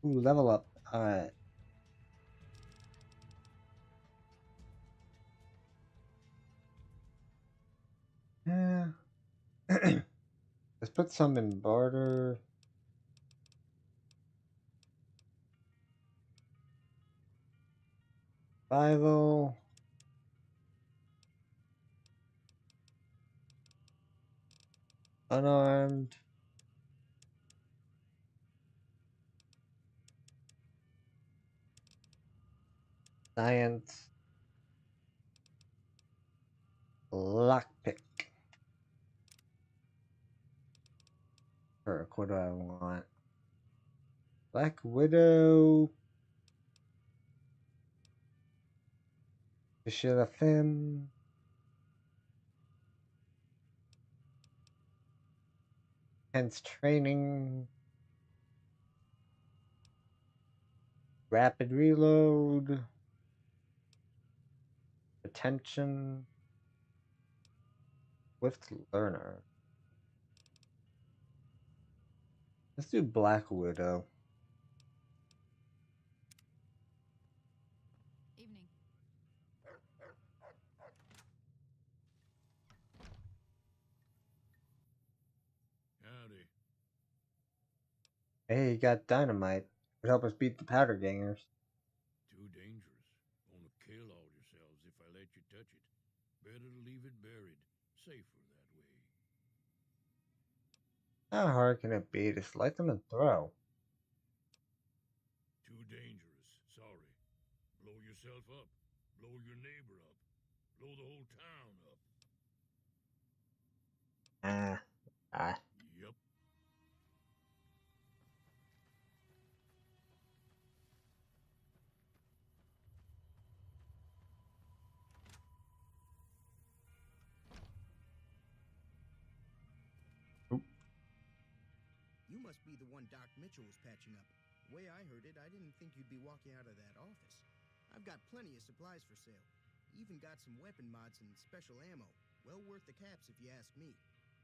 Speaker 1: Ooh, level up. Alright. Yeah. Let's put some in barter. Survival. Unarmed. Science. Lockpick. Perk, what do I want? Black Widow. Femme. Hence training. Rapid reload. Attention. Swift learner. Let's do Black Widow.
Speaker 7: Evening.
Speaker 3: Howdy.
Speaker 1: Hey, you got dynamite. Would help us beat the powder gangers.
Speaker 3: Too dangerous. Gonna kill all yourselves if I let you touch it. Better to leave it buried. Safer that way.
Speaker 1: How hard can it be? Just light them and throw.
Speaker 3: Too dangerous. Sorry. Blow yourself up. Blow your neighbor up. Blow the whole town up.
Speaker 1: Ah.
Speaker 3: Yup.
Speaker 9: You must be the one Doc Mitchell was patching up. The way I heard it, I didn't think you'd be walking out of that office. I've got plenty of supplies for sale. Even got some weapon mods and special ammo. Well worth the caps if you ask me.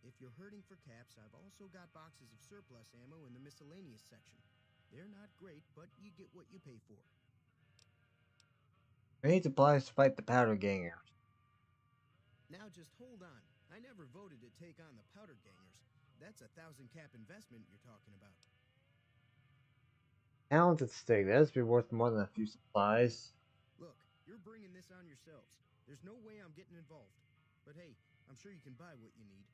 Speaker 9: If you're hurting for caps, I've also got boxes of surplus ammo in the miscellaneous section. They're not great, but you get what you pay for.
Speaker 1: We need supplies to fight the powder gangers.
Speaker 9: Now just hold on. I never voted to take on the powder gangers. That's a 1,000 cap investment you're talking about.
Speaker 1: Talent at stake. That has to be worth more than a few supplies.
Speaker 9: Look, you're bringing this on yourselves. There's no way I'm getting involved. But hey, I'm sure you can buy what you need.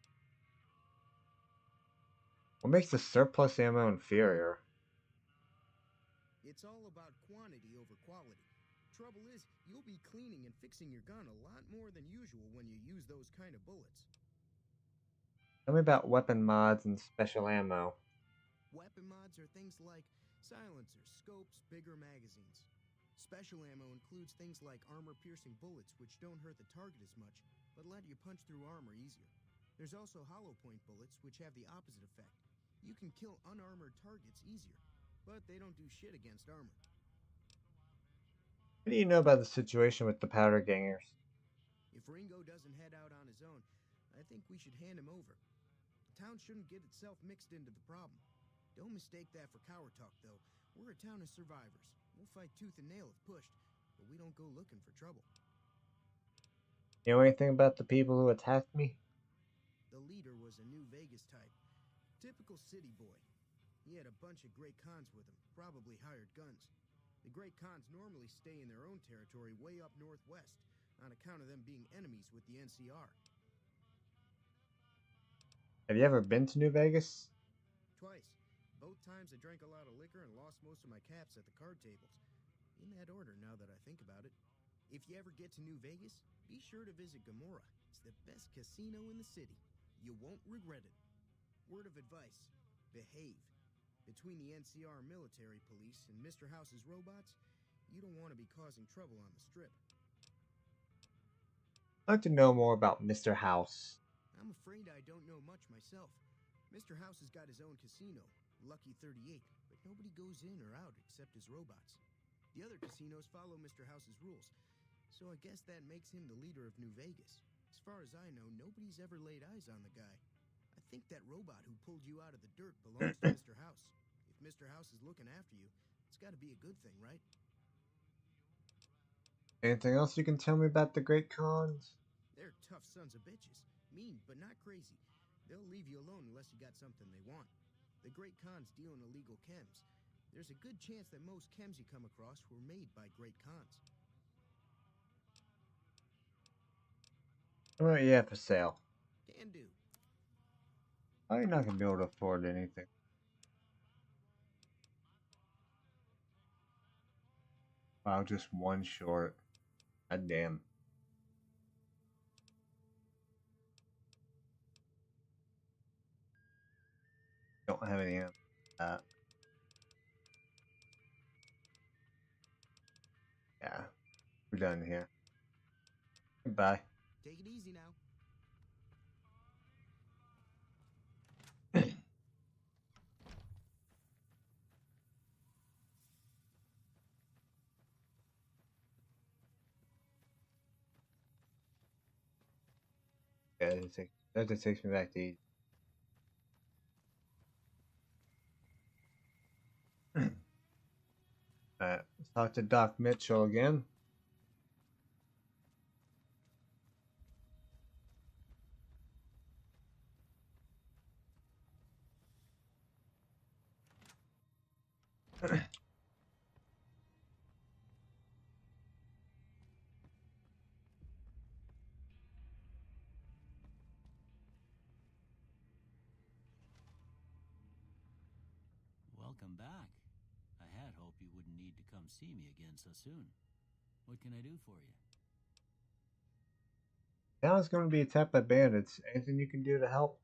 Speaker 1: What makes the surplus ammo inferior?
Speaker 9: It's all about quantity over quality. Trouble is, you'll be cleaning and fixing your gun a lot more than usual when you use those kind of bullets.
Speaker 1: Tell me about weapon mods and special ammo.
Speaker 9: Weapon mods are things like silencers, scopes, bigger magazines. Special ammo includes things like armor-piercing bullets, which don't hurt the target as much, but let you punch through armor easier. There's also hollow point bullets, which have the opposite effect. You can kill unarmored targets easier, but they don't do shit against armor.
Speaker 1: What do you know about the situation with the powder gangers?
Speaker 9: If Ringo doesn't head out on his own, I think we should hand him over. The town shouldn't get itself mixed into the problem. Don't mistake that for coward talk, though. We're a town of survivors. We'll fight tooth and nail if pushed, but we don't go looking for trouble.
Speaker 1: You know anything about the people who attacked me?
Speaker 9: The leader was a New Vegas type. Typical city boy. He had a bunch of Great Khans with him, probably hired guns. The Great Khans normally stay in their own territory way up northwest, on account of them being enemies with the NCR.
Speaker 1: Have you ever been to New Vegas?
Speaker 9: Twice. Both times I drank a lot of liquor and lost most of my caps at the card tables. In that order, now that I think about it. If you ever get to New Vegas, be sure to visit Gomorrah. It's the best casino in the city. You won't regret it. Word of advice, behave. Between the NCR military police and Mr. House's robots, you don't want to be causing trouble on the strip.
Speaker 1: I'd like to know more about Mr. House.
Speaker 9: I'm afraid I don't know much myself. Mr. House has got his own casino, Lucky 38, but nobody goes in or out except his robots. The other casinos follow Mr. House's rules, so I guess that makes him the leader of New Vegas. As far as I know, nobody's ever laid eyes on the guy. I think that robot who pulled you out of the dirt belongs to Mr. House. If Mr. House is looking after you, it's got to be a good thing, right?
Speaker 1: Anything else you can tell me about the Great Khans?
Speaker 9: They're tough sons of bitches. Mean, but not crazy. They'll leave you alone unless you got something they want. The Great Khans deal in illegal chems. There's a good chance that most chems you come across were made by Great Khans.
Speaker 1: What you have for sale?
Speaker 9: Can do.
Speaker 1: How are you not going to be able to afford anything? Wow, just one short. God damn. Don't have any of that. Yeah, we're done here. Goodbye.
Speaker 9: Take it easy now.
Speaker 1: Yeah, that just takes me back to easy. Alright, let's talk to Doc Mitchell again.
Speaker 5: Welcome back. I had hoped you wouldn't need to come see me again so soon. What can I do for you?
Speaker 1: Now it's going to be attacked by bandits. Anything you can do to help?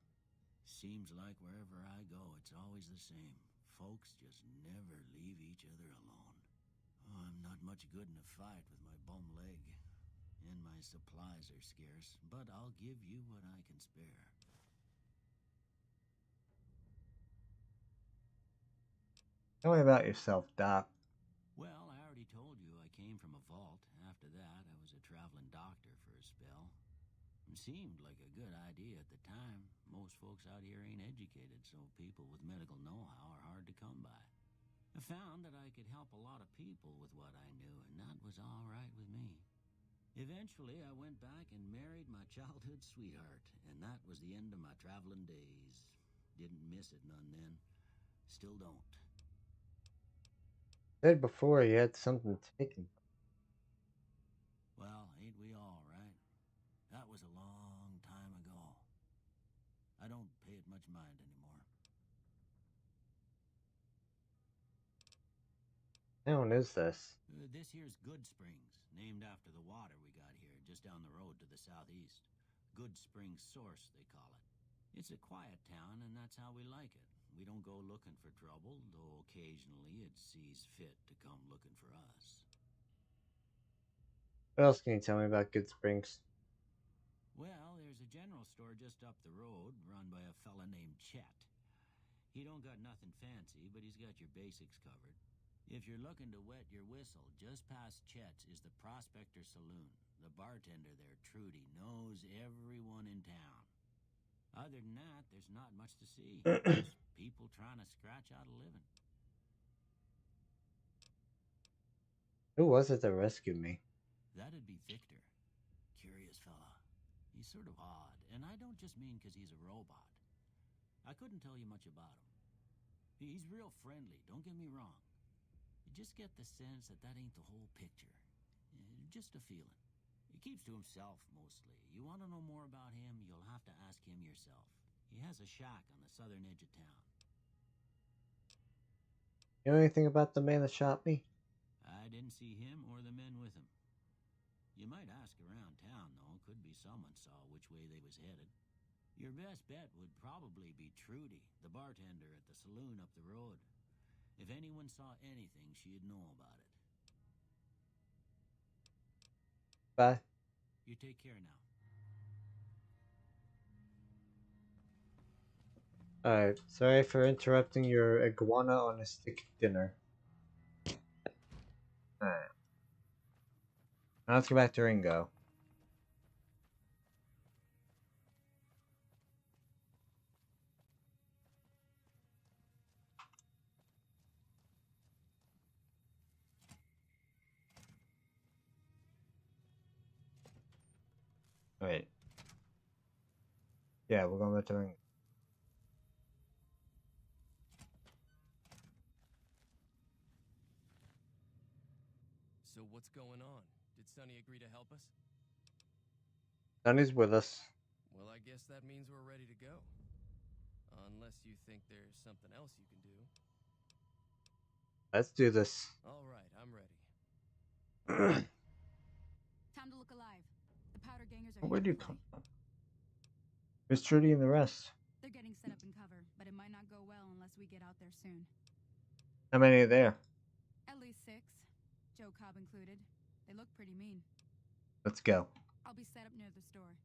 Speaker 5: Seems like wherever I go, it's always the same. Folks just never leave each other alone. Oh, I'm not much good in a fight with my bum leg. And my supplies are scarce, but I'll give you what I can spare.
Speaker 1: Tell me about yourself, Doc.
Speaker 5: Well, I already told you I came from a vault. After that, I was a traveling doctor for a spell. It seemed like a good idea at the time. Most folks out here ain't educated, so people with medical know-how are hard to come by. I found that I could help a lot of people with what I knew, and that was all right with me. Eventually, I went back and married my childhood sweetheart, and that was the end of my traveling days. Didn't miss it none then. Still don't.
Speaker 1: Said before you had something taken.
Speaker 5: Well, ain't we all, right? That was a long time ago. I don't pay it much mind anymore.
Speaker 1: town is this?
Speaker 5: This here's Good Springs, named after the water we got here, just down the road to the southeast. Good Springs Source, they call it. It's a quiet town, and that's how we like it. We don't go looking for trouble, though occasionally it sees fit to come looking for us.
Speaker 1: What else can you tell me about Good Springs?
Speaker 5: Well, there's a general store just up the road, run by a fella named Chet. He don't got nothing fancy, but he's got your basics covered. If you're looking to wet your whistle, just past Chet's is the Prospector Saloon. The bartender there, Trudy, knows everyone in town. Other than that, there's not much to see. Just people trying to scratch out a living.
Speaker 1: Who was it that rescued me?
Speaker 5: That'd be Victor. Curious fella. He's sort of odd, and I don't just mean 'cause he's a robot. I couldn't tell you much about him. He's real friendly, don't get me wrong. You just get the sense that that ain't the whole picture. Just a feeling. He keeps to himself, mostly. You want to know more about him, you'll have to ask him yourself. He has a shack on the southern edge of town.
Speaker 1: You know anything about the man that shot me?
Speaker 5: I didn't see him or the men with him. You might ask around town, though. Could be someone saw which way they was headed. Your best bet would probably be Trudy, the bartender at the saloon up the road. If anyone saw anything, she'd know about it.
Speaker 1: Bye.
Speaker 5: You take care now.
Speaker 1: Alright, sorry for interrupting your iguana on a stick dinner. Alright. Now let's go back to Ringo. Wait. Yeah, we're going back to Ringo.
Speaker 10: So what's going on? Did Sonny agree to help us?
Speaker 1: Sonny's with us.
Speaker 10: Well, I guess that means we're ready to go. Unless you think there's something else you can do.
Speaker 1: Let's do this.
Speaker 10: All right, I'm ready.
Speaker 7: Time to look alive. The powder gangers are
Speaker 1: Where'd
Speaker 7: here
Speaker 1: you
Speaker 7: to
Speaker 1: come
Speaker 7: play.
Speaker 1: from? Miss Trudy and the rest.
Speaker 7: They're getting set up in cover, but it might not go well unless we get out there soon.
Speaker 1: How many are there?
Speaker 7: At least 6. Joe Cobb included. They look pretty mean.
Speaker 1: Let's go.
Speaker 7: I'll be set up near the store.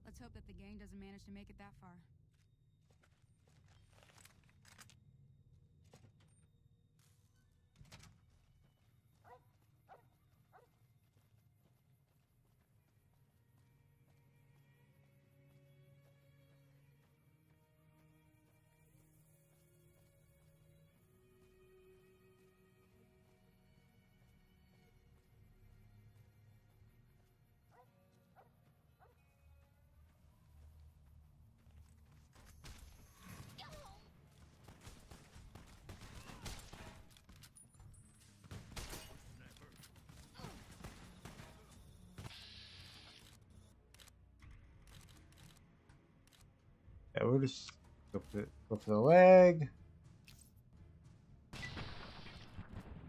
Speaker 7: Let's hope that the gang doesn't manage to make it that far.
Speaker 1: Yeah, we'll just go for the leg.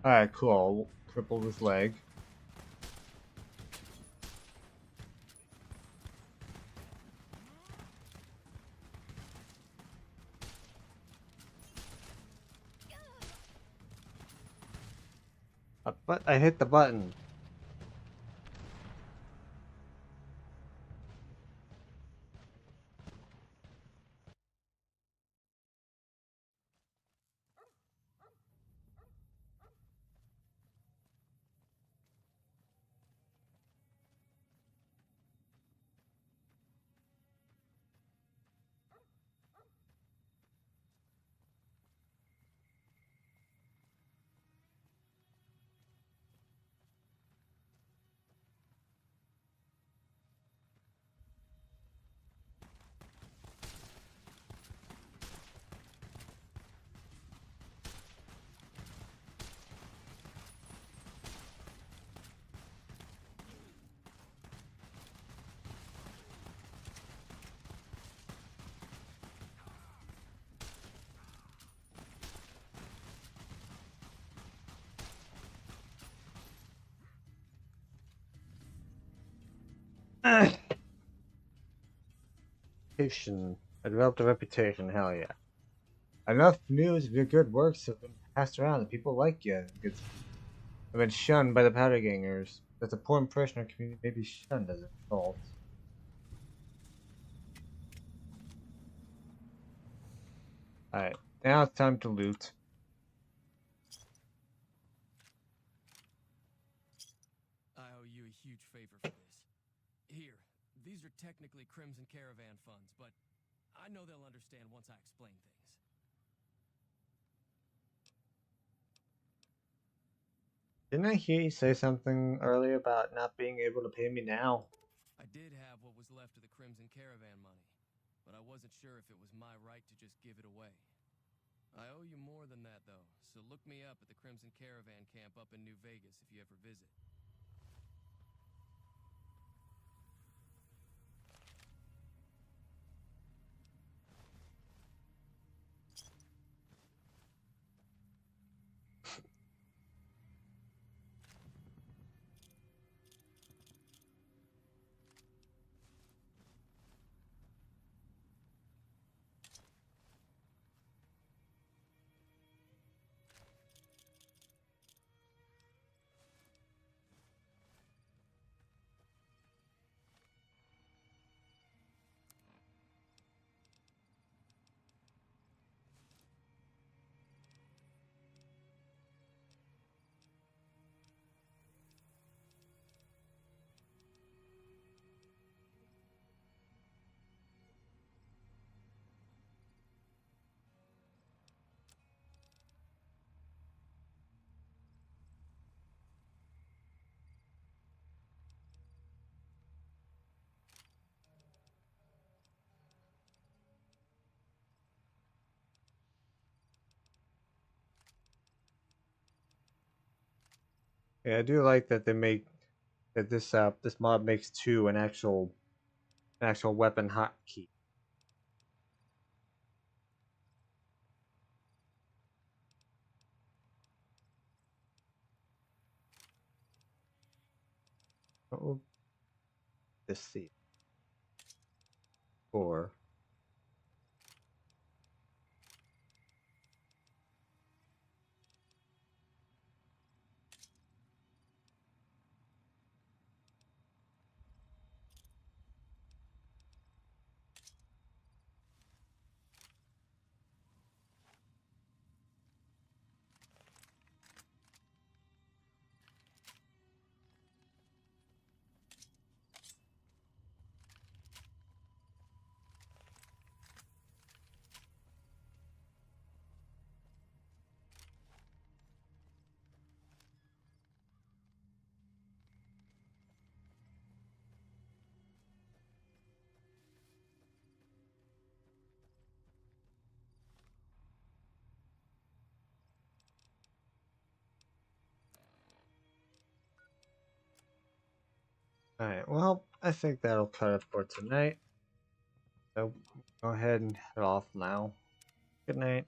Speaker 1: Alright, cool. Crippled his leg. But I hit the button. Reputation. I developed a reputation, hell yeah. Enough news of your good works have been passed around and people like you. I've been shunned by the powder gangers. That's a poor impression our community may be shunned as a result. Alright, now it's time to loot.
Speaker 10: I owe you a huge favor for this. Here, these are technically Crimson Caravan funds, but I know they'll understand once I explain things.
Speaker 1: Didn't I hear you say something earlier about not being able to pay me now?
Speaker 10: I did have what was left of the Crimson Caravan money, but I wasn't sure if it was my right to just give it away. I owe you more than that, though, so look me up at the Crimson Caravan camp up in New Vegas if you ever visit.
Speaker 1: Yeah, I do like that they make that this mod makes two an actual weapon hotkey. What will this see? 4. Alright, well, I think that'll cut it for tonight. So go ahead and head off now. Good night.